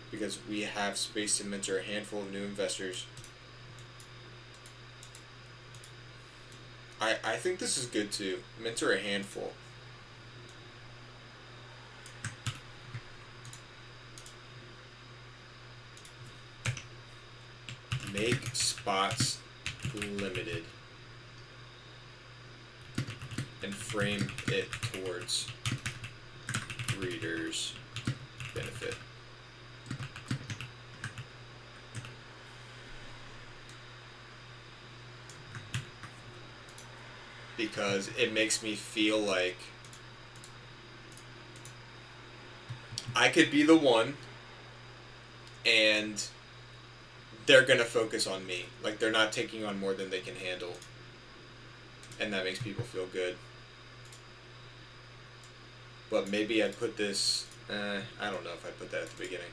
because we have space to mentor a handful of new investors. I think this is good too. Mentor a handful. Make spots limited and frame it towards readers' benefit. Because it makes me feel like I could be the one and they're going to focus on me. Like, they're not taking on more than they can handle. And that makes people feel good. But maybe I'd put this, I don't know if I'd put that at the beginning.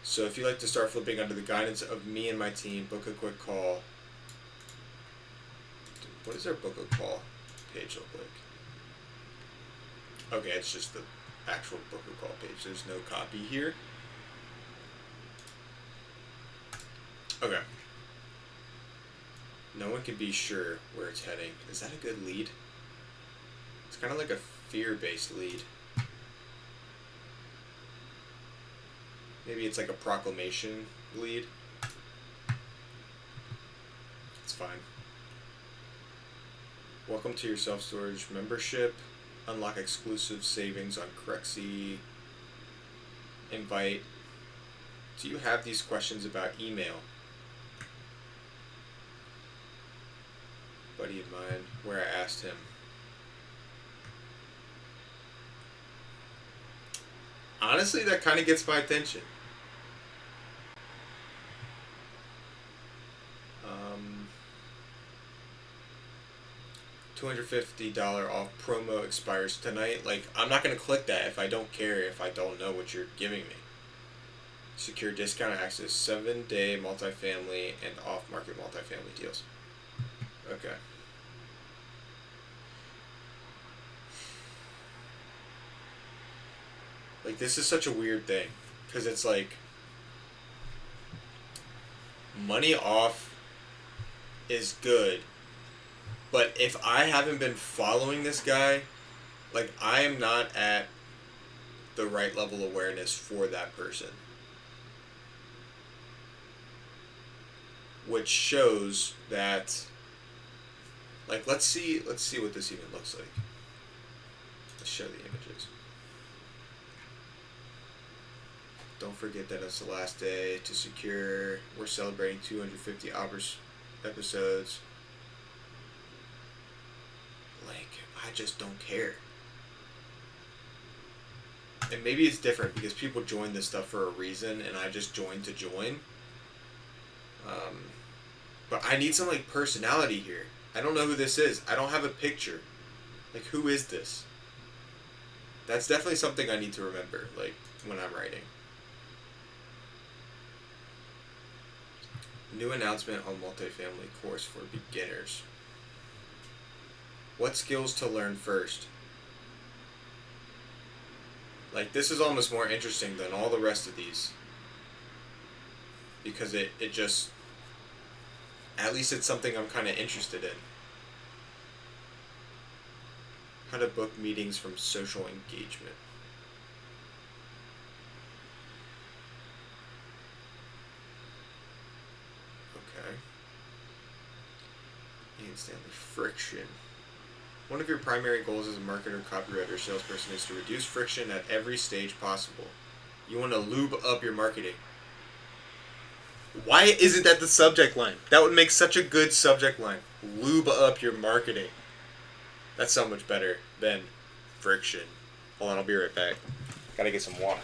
So if you'd like to start flipping under the guidance of me and my team, book a quick call. What does our book a call page look like? Okay, it's just the actual book a call page. There's no copy here. Okay. No one can be sure where it's heading. Is that a good lead? It's kind of like a fear-based lead. Maybe it's like a proclamation lead. It's fine. Welcome to your self-storage membership. Unlock exclusive savings on Crexi. Invite. Do you have these questions about email? Buddy of mine, where I asked him. Honestly, that kind of gets my attention. $250 off promo expires tonight. Like, I'm not going to click that if I don't care, if I don't know what you're giving me. Secure discount access, 7-day multifamily and off-market multifamily deals. Okay. Like, this is such a weird thing, because it's like, money off is good, but if I haven't been following this guy, like, I am not at the right level of awareness for that person. Which shows that, like, let's see what this even looks like. Let's show the images. Don't forget that it's the last day to secure. We're celebrating 250 episodes. Like, I just don't care. And maybe it's different because people join this stuff for a reason, and I just joined to join. But I need some, like, personality here. I don't know who this is. I don't have a picture. Like, who is this? That's definitely something I need to remember, like, when I'm writing. New announcement on multifamily course for beginners. What skills to learn first? Like, this is almost more interesting than all the rest of these. Because it just At least it's something I'm kind of interested in. How to book meetings from social engagement. Okay. Ian Stanley. Friction. One of your primary goals as a marketer, copywriter, or salesperson is to reduce friction at every stage possible. You want to lube up your marketing. Why isn't that the subject line? That would make such a good subject line. Lube up your marketing. That's so much better than friction. Hold on, I'll be right back. Gotta get some water.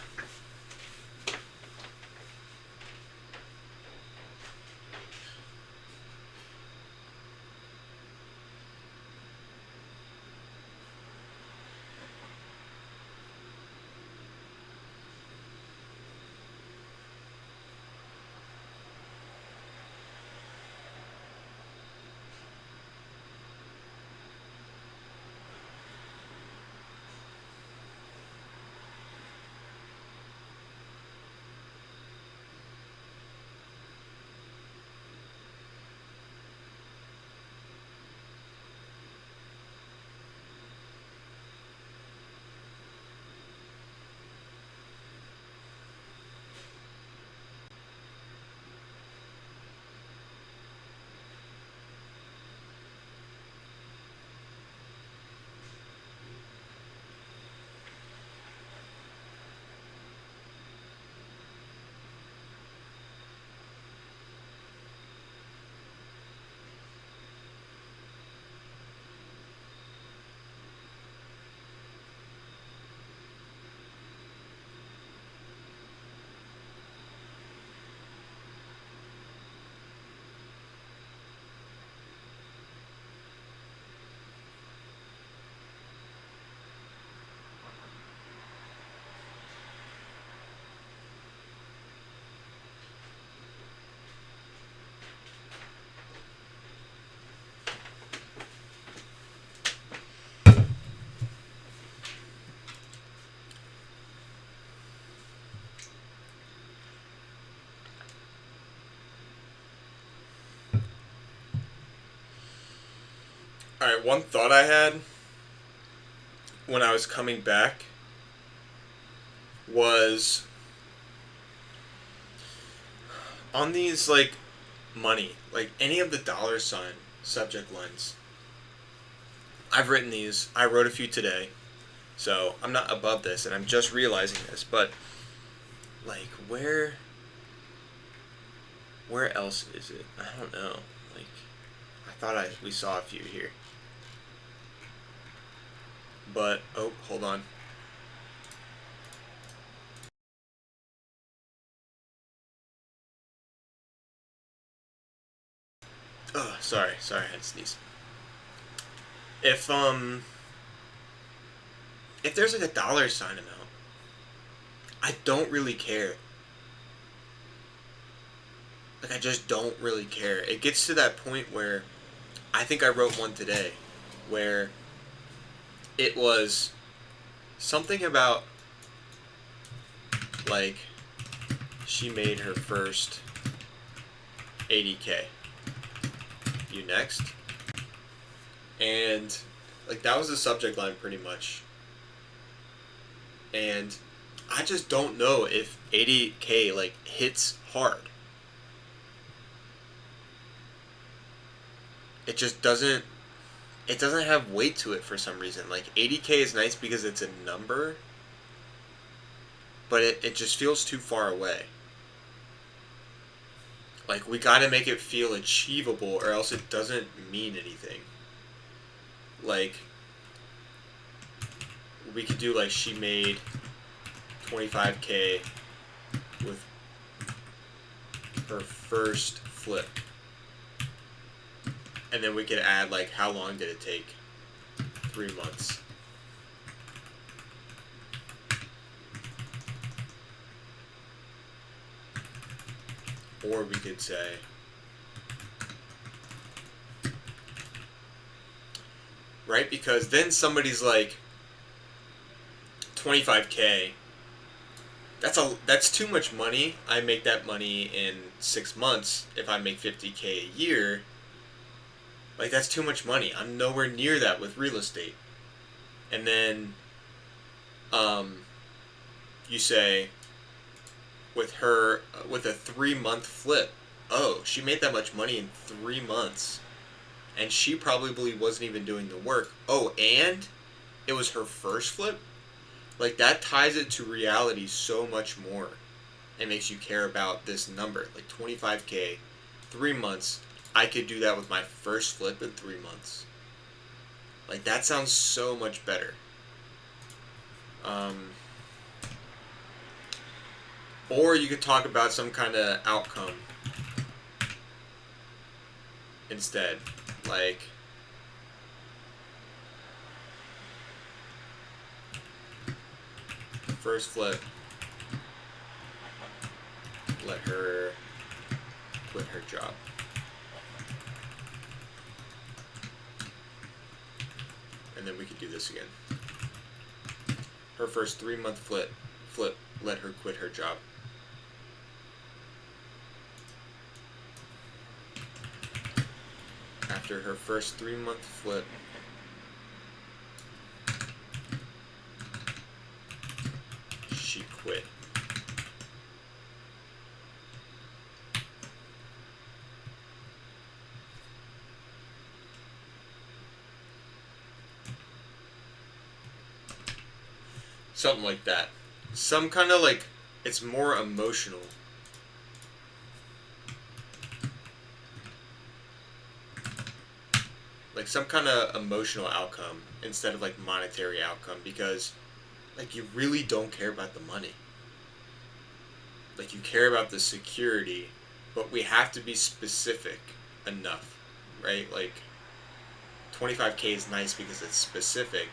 Alright, one thought I had when I was coming back was on these, like, money, like any of the dollar sign subject lines. I've written these. I wrote a few today, so I'm not above this, and I'm just realizing this. But like, where else is it? I don't know. Like, I thought we saw a few here, but oh, hold on. Oh, sorry, I had to sneeze. If there's like a dollar sign amount, I don't really care. Like, I just don't really care. It gets to that point where I think I wrote one today where it was something about, like, she made her first 80K. You next? And, like, that was the subject line pretty much. And I just don't know if 80K, like, hits hard. It just doesn't, it doesn't have weight to it for some reason. Like, 80K is nice because it's a number, but it just feels too far away. Like, we gotta make it feel achievable or else it doesn't mean anything. Like, we could do, like, she made 25K with her first flip. And then we could add, like, how long did it take? 3 months. Or we could say, right? Because then somebody's like, 25K, that's too much money. I make that money in 6 months. If I make 50K a year, like that's too much money. I'm nowhere near that with real estate. And then, um, you say with her with a 3 month flip, oh, she made that much money in 3 months, and she probably wasn't even doing the work. Oh, and it was her first flip. Like that ties it to reality so much more. It makes you care about this number, like 25K, 3 months. I could do that with my first flip in 3 months. Like that sounds so much better. Um, or you could talk about some kind of outcome instead, like first flip, let her quit her job. And then we could do this again. Her first 3 month flip, let her quit her job. After her first 3 month flip, she quit. Something like that. Some kind of like, it's more emotional. Like some kind of emotional outcome instead of like monetary outcome, because like you really don't care about the money. Like you care about the security, but we have to be specific enough, right? Like 25K is nice because it's specific,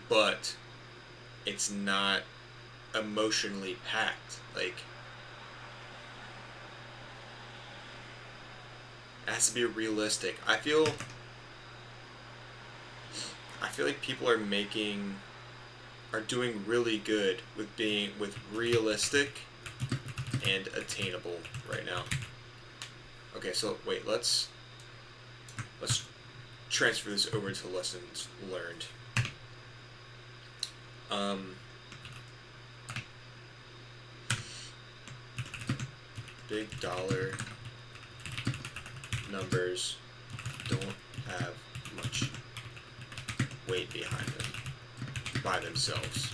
but it's not emotionally packed. Like it has to be realistic. I feel like people are doing really good with realistic and attainable right now. Okay, so wait, let's transfer this over to lessons learned. Big dollar numbers don't have much weight behind them by themselves.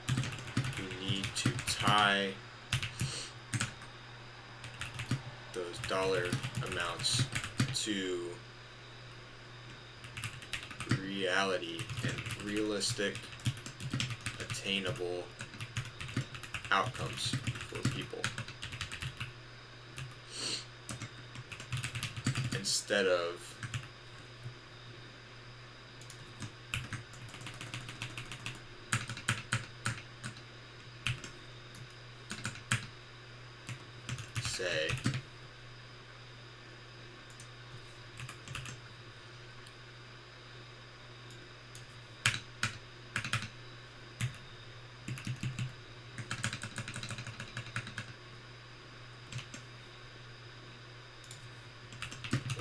You need to tie those dollar amounts to reality and realistic, attainable outcomes for people, instead of say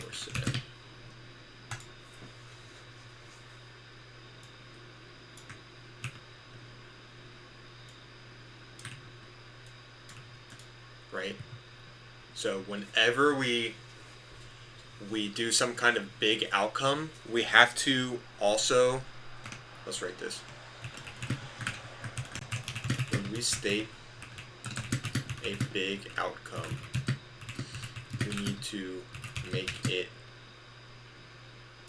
or say right? So whenever we do some kind of big outcome, we have to also, let's write this. When we state a big outcome, we need to make it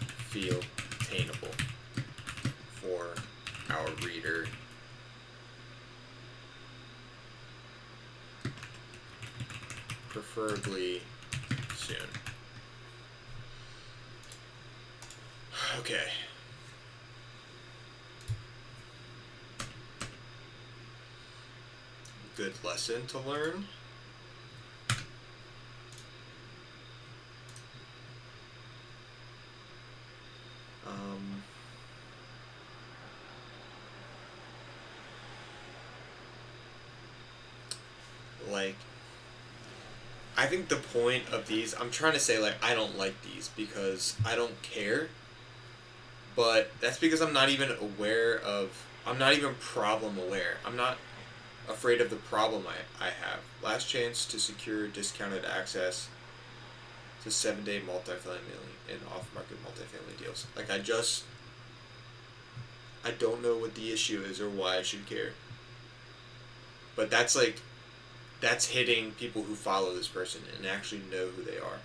feel attainable for our reader. Preferably soon. Okay. Good lesson to learn. I think the point of these, I'm trying to say, like, I don't like these because I don't care. But that's because I'm not even aware of, I'm not even problem aware. I'm not afraid of the problem I have. Last chance to secure discounted access to 7-day multifamily and off-market multifamily deals. Like, I don't know what the issue is or why I should care. But that's like, that's hitting people who follow this person and actually know who they are.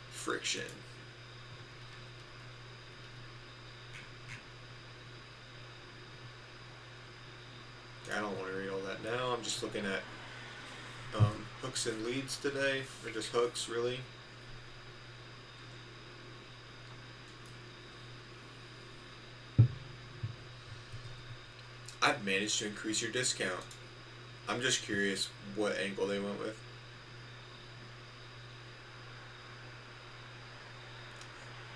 Friction. I don't want to read all that now. I'm just looking at hooks and leads today, or just hooks, really. I've managed to increase your discount. I'm just curious what angle they went with.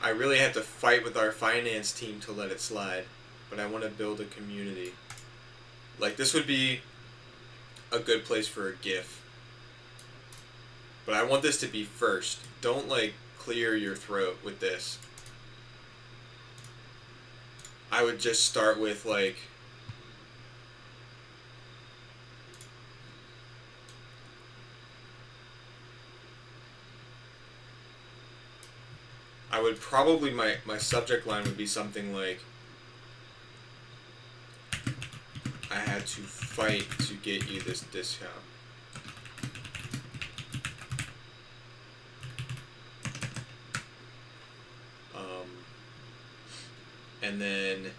I really had to fight with our finance team to let it slide, but I want to build a community. Like, this would be a good place for a GIF. But I want this to be first. Don't, like, clear your throat with this. I would just start with, like, I would probably, my subject line would be something like, I had to fight to get you this discount. And then,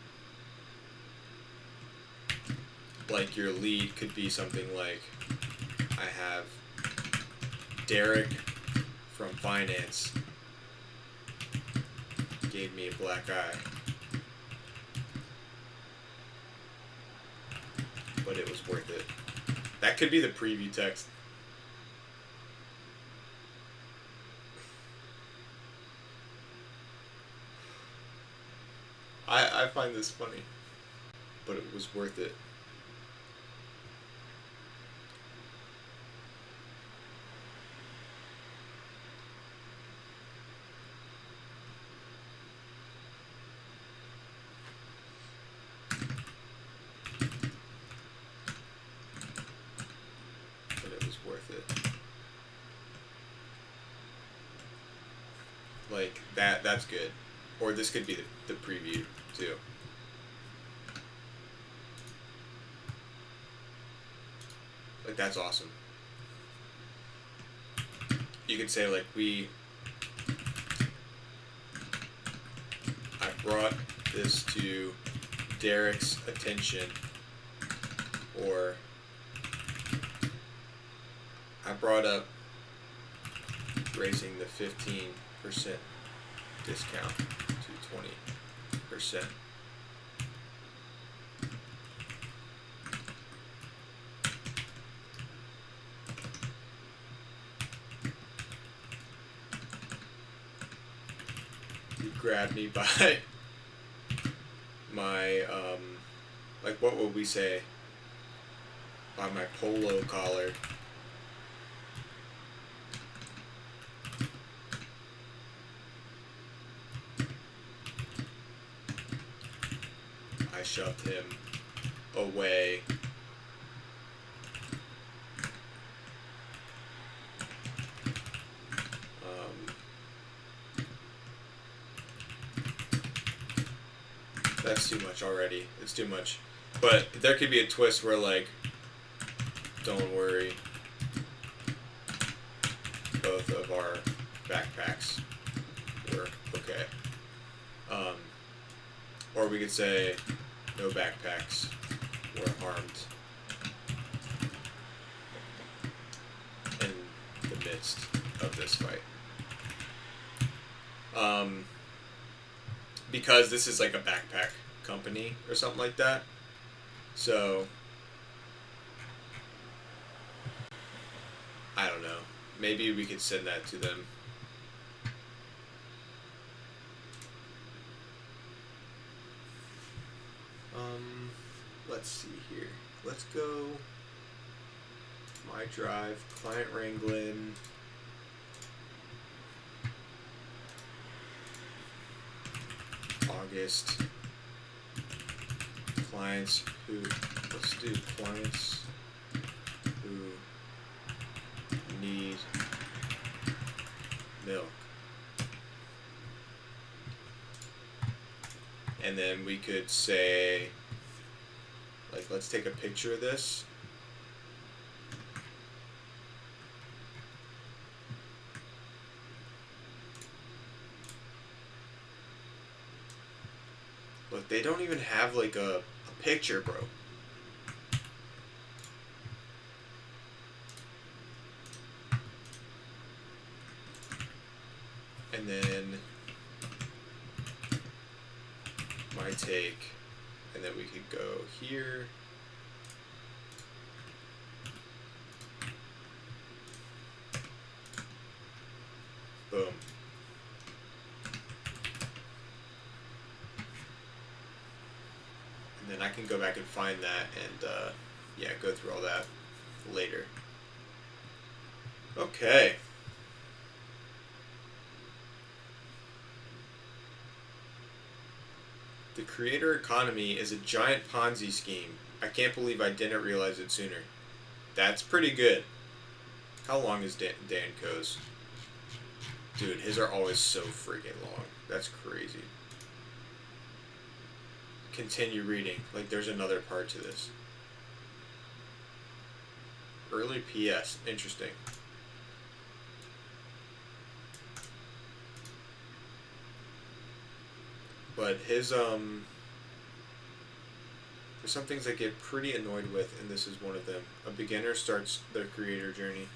like, your lead could be something like, I have Derek from finance gave me a black eye, but it was worth it. That could be the preview text. I find this funny, but it was worth it. But it was worth it. Like, that's good. Or this could be the preview, too. Like, that's awesome. You could say, like, I brought this to Derek's attention, or I brought up raising the 15% discount to 20%. You grabbed me by my, like, what would we say? By my polo collar. I shoved him away. That's too much already. It's too much. But there could be a twist where, like, don't worry, both of our backpacks were okay. Or we could say, no backpacks were harmed in the midst of this fight. Because this is like a backpack company or something like that. So, I don't know. Maybe we could send that to them. Let's see here. Let's go. My Drive, client wrangling. August. Clients who, let's do clients who need milk. And then we could say, like, let's take a picture of this. Look, they don't even have like a picture, bro. And then my take, and then we could go here. Boom. And then I can go back and find that and yeah, go through all that later. Okay. The creator economy is a giant Ponzi scheme. I can't believe I didn't realize it sooner. That's pretty good. How long is Dan Co's? Dude, his are always so freaking long. That's crazy. Continue reading. Like, there's another part to this. Early PS. Interesting. But his, there's some things I get pretty annoyed with, and this is one of them. A beginner starts their creator journey.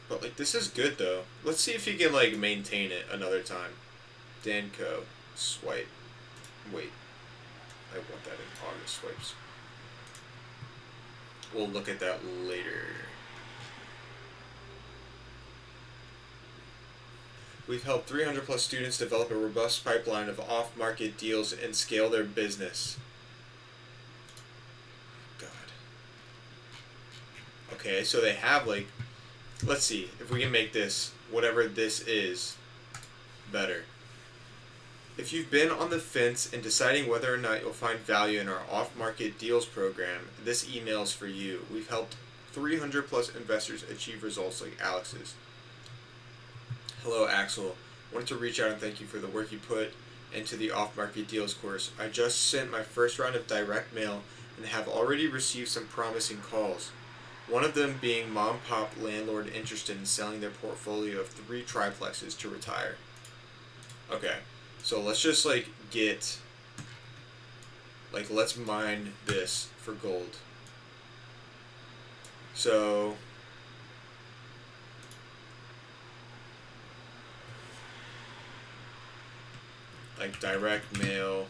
But, like, this is good, though. Let's see if he can, like, maintain it another time. Danco. Swipe. Wait. I want that in August swipes. We'll look at that later. We've helped 300 plus students develop a robust pipeline of off-market deals and scale their business. God. Okay, so they have, like, let's see if we can make this, whatever this is, better. If you've been on the fence and deciding whether or not you'll find value in our off-market deals program, this email is for you. We've helped 300 plus investors achieve results like Alex's. Hello, Axel. Wanted to reach out and thank you for the work you put into the off-market deals course. I just sent my first round of direct mail and have already received some promising calls. One of them being mom-pop landlord interested in selling their portfolio of 3 triplexes to retire. Okay, so let's just like get, like, let's mine this for gold. So like direct mail.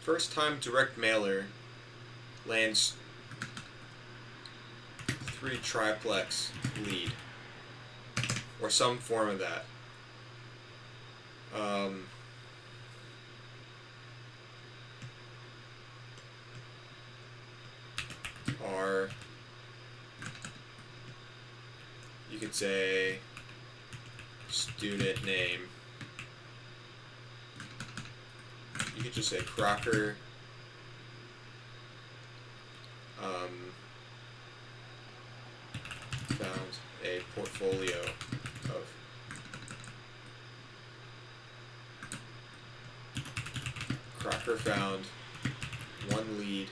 First time direct mailer lands 3 triplex lead, or some form of that. Or you could say student name. You could just say Crocker found a portfolio of Crocker found 1 lead,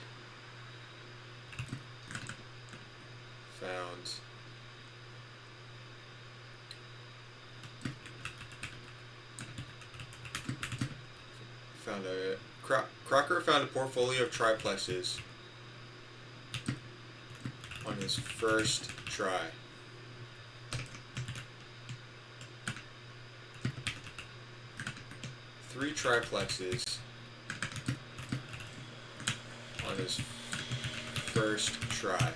Crocker found a portfolio of triplexes on his first try. 3 triplexes on his first try.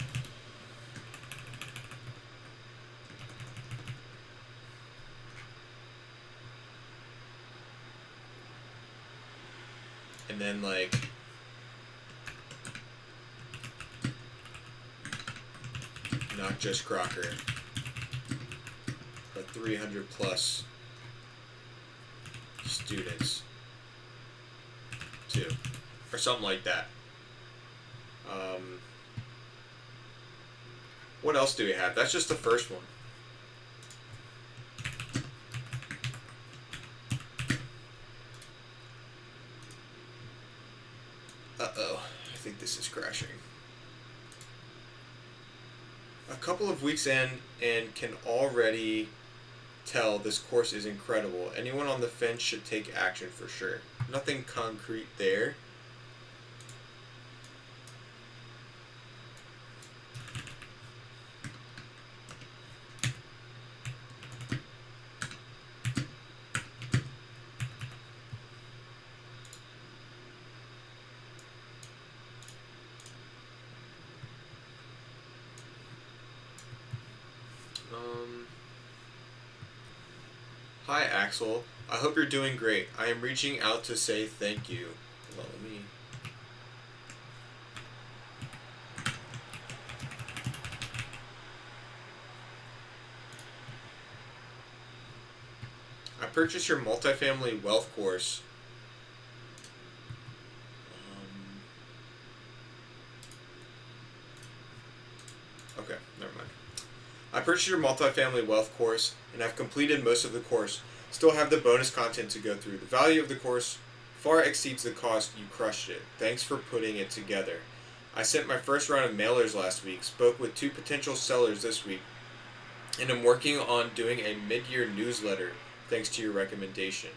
And then, like, not just Crocker, but 300 plus students too, or something like that. What else do we have? That's just the first one. Uh-oh, I think this is crashing. A couple of weeks in and can already tell this course is incredible. Anyone on the fence should take action for sure. Nothing concrete there. Hi Axel, I hope you're doing great. I am reaching out to say thank you. Well, let me... I purchased your multifamily wealth course. Okay, never mind. I purchased your multifamily wealth course and have completed most of the course. Still have the bonus content to go through. The value of the course far exceeds the cost. You crushed it. Thanks for putting it together. I sent my first round of mailers last week, spoke with 2 potential sellers this week, and I'm working on doing a mid-year newsletter thanks to your recommendation.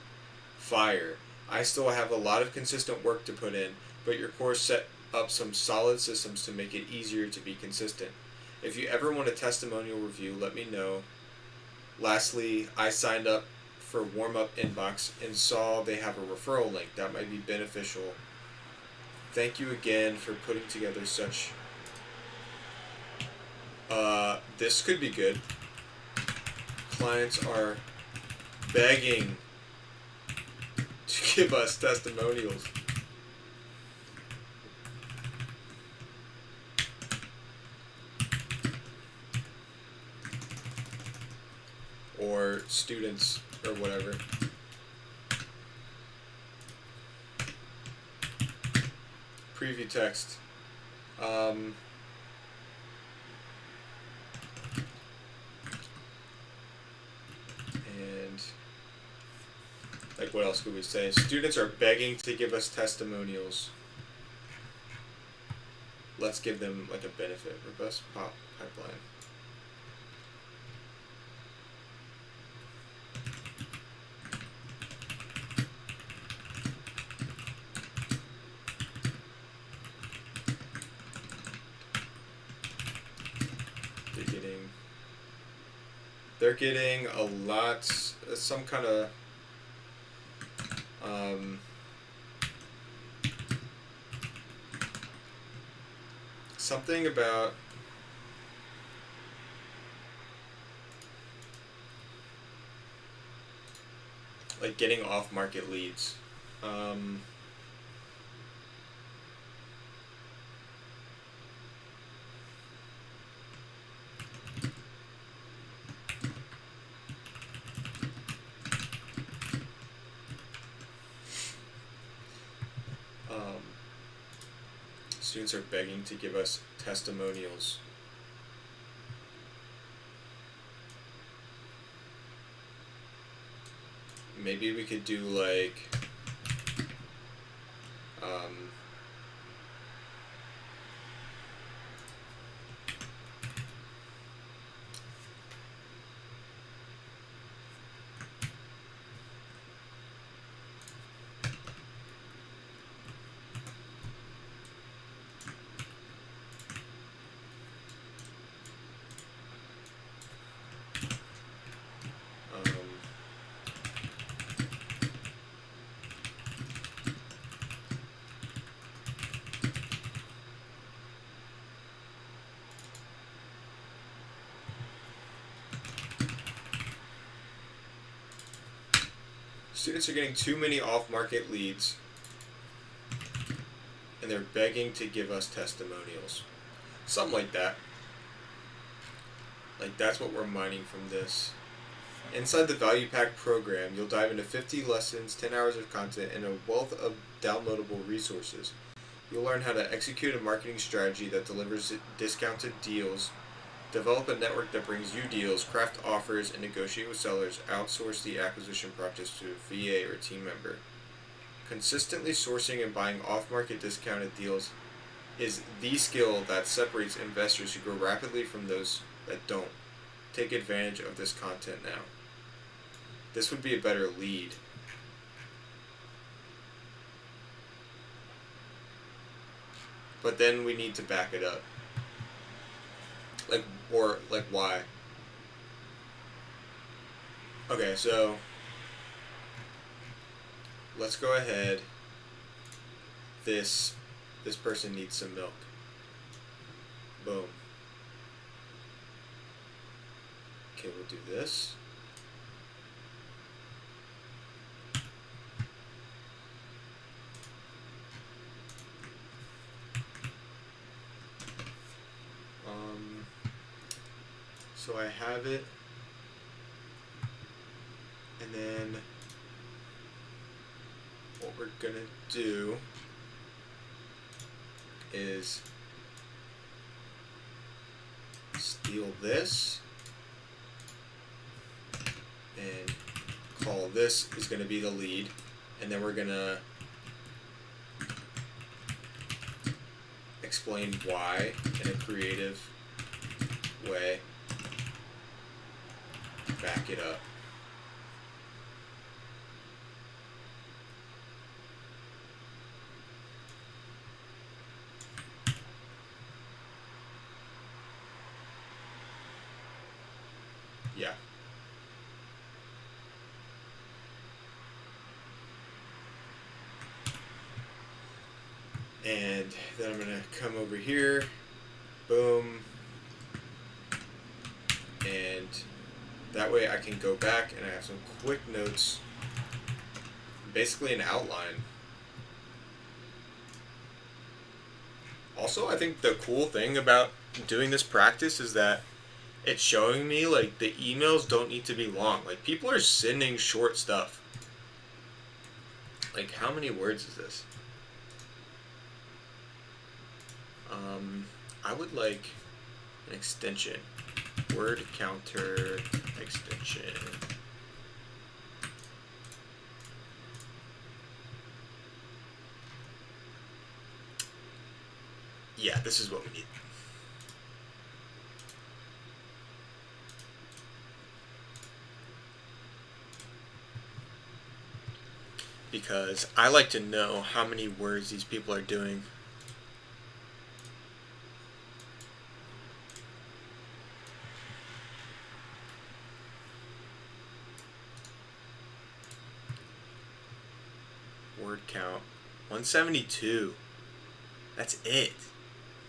Fire. I still have a lot of consistent work to put in, but your course set up some solid systems to make it easier to be consistent. If you ever want a testimonial review, let me know. Lastly, I signed up for warm-up inbox and saw they have a referral link that might be beneficial. Thank you again for putting together such... this could be good. Clients are begging to give us testimonials. Or students, or whatever. Preview text. And like, what else could we say? Students are begging to give us testimonials. Let's give them like a benefit. Robust pop pipeline. They're getting a lot, some kind of, something about like getting off-market leads. Students are begging to give us testimonials. Maybe we could do like Students are getting too many off-market leads, and they're begging to give us testimonials. Something like that. Like, that's what we're mining from this. Inside the Value Pack program, you'll dive into 50 lessons, 10 hours of content, and a wealth of downloadable resources. You'll learn how to execute a marketing strategy that delivers discounted deals, develop a network that brings you deals, craft offers, and negotiate with sellers, outsource the acquisition process to a VA or team member. Consistently sourcing and buying off-market discounted deals is the skill that separates investors who grow rapidly from those that don't. Take advantage of this content now. This would be a better lead. But then we need to back it up. Like why? Okay, so let's go ahead. This person needs some milk. Boom. Okay, we'll do this. So I have it, and then what we're gonna do is steal this and call this is gonna be the lead, and then we're gonna explain why in a creative way. Back it up. Yeah. And then I'm gonna come over here, boom, and that way I can go back and I have some quick notes, basically an outline. Also, I think the cool thing about doing this practice is that it's showing me like the emails don't need to be long. Like, people are sending short stuff. Like, how many words is this? I would like an extension. Word counter extension. Yeah, this is what we need. Because I like to know how many words these people are doing. Word count 172. That's it.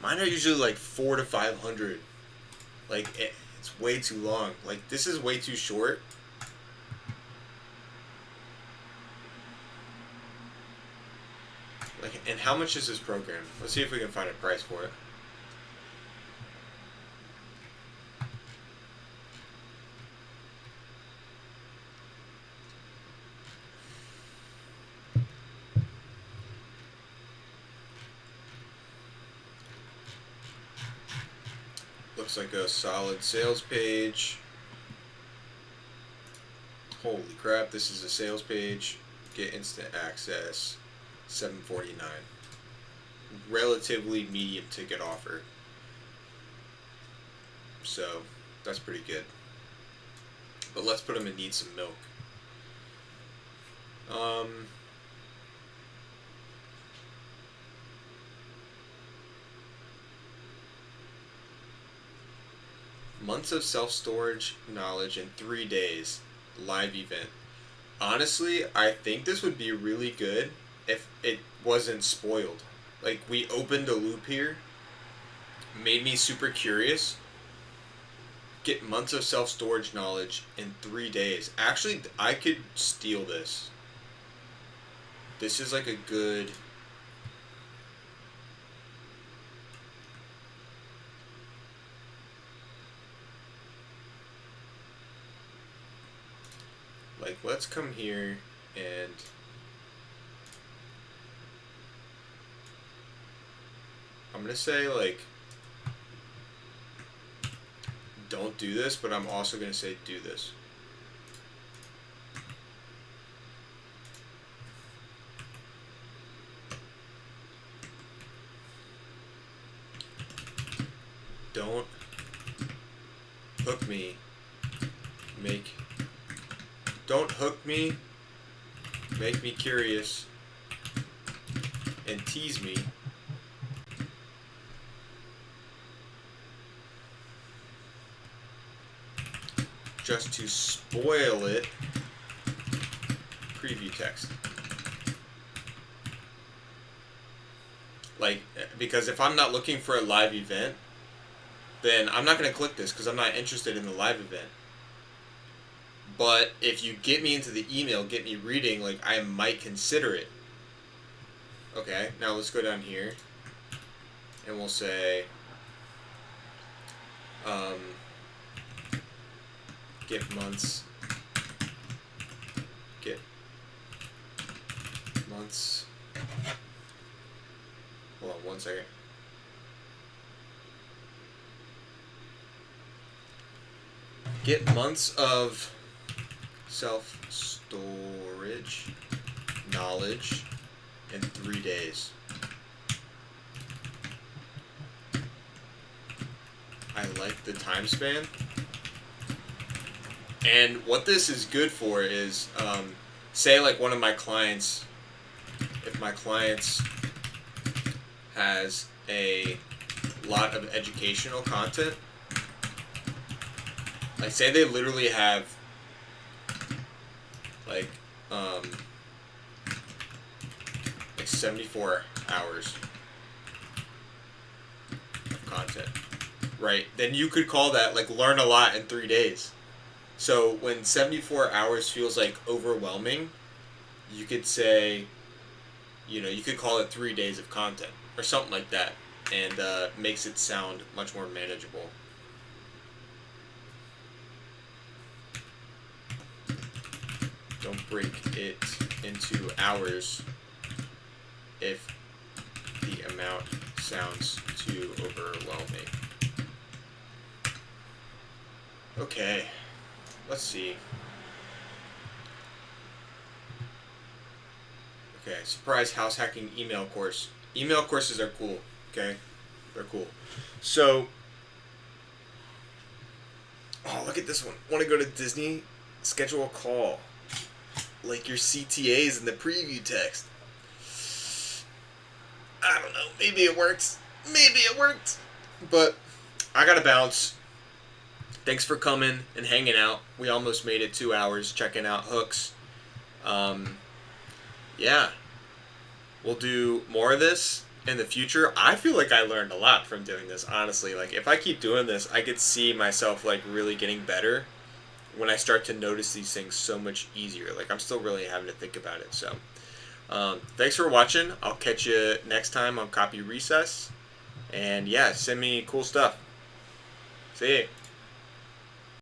Mine are usually like 400 to 500. Like, it's way too long. Like, this is way too short. Like, and how much is this program? Let's see if we can find a price for it. Looks like a solid sales page. Holy crap, this is a sales page. Get instant access. $7.49. Relatively medium ticket offer. So, that's pretty good. But let's put them in need some milk. Months of self-storage knowledge in 3 days. Live event. Honestly, I think this would be really good if it wasn't spoiled. Like, we opened a loop here. Made me super curious. Get months of self-storage knowledge in 3 days. Actually, I could steal this. this is like a good... Like, let's come here and... I'm gonna say, like, don't do this, but I'm also gonna say do this. Don't hook me. Don't hook me. Make me curious. And tease me. Just to spoil it. Preview text. Like, because if I'm not looking for a live event, then I'm not going to click this because I'm not interested in the live event. But if you get me into the email, get me reading, like, I might consider it. Okay, now let's go down here. And we'll say, get months. Get months. Hold on 1 second. Get months of self-storage knowledge in 3 days. I like the time span. And what this is good for is, say like one of my clients, if my clients has a lot of educational content, like say they literally have like 74 hours of content, right? Then you could call that like learn a lot in 3 days. So when 74 hours feels like overwhelming, you could say, you know, you could call it 3 days of content or something like that, and makes it sound much more manageable. Don't break it into hours if the amount sounds too overwhelming. Okay, let's see. Okay, surprise house hacking email course. Email courses are cool, okay? They're cool. So, oh, look at this one. Want to go to Disney? Schedule a call. Like your CTAs in the preview text. I don't know. Maybe it works. Maybe it worked. But I gotta bounce. Thanks for coming and hanging out. We almost made it 2 hours checking out hooks. Yeah. We'll do more of this in the future. I feel like I learned a lot from doing this, honestly. Like, if I keep doing this, I could see myself, like, really getting better when I start to notice these things so much easier. Like, I'm still really having to think about it. So, thanks for watching. I'll catch you next time on Copy Recess. And, yeah, send me cool stuff. See you.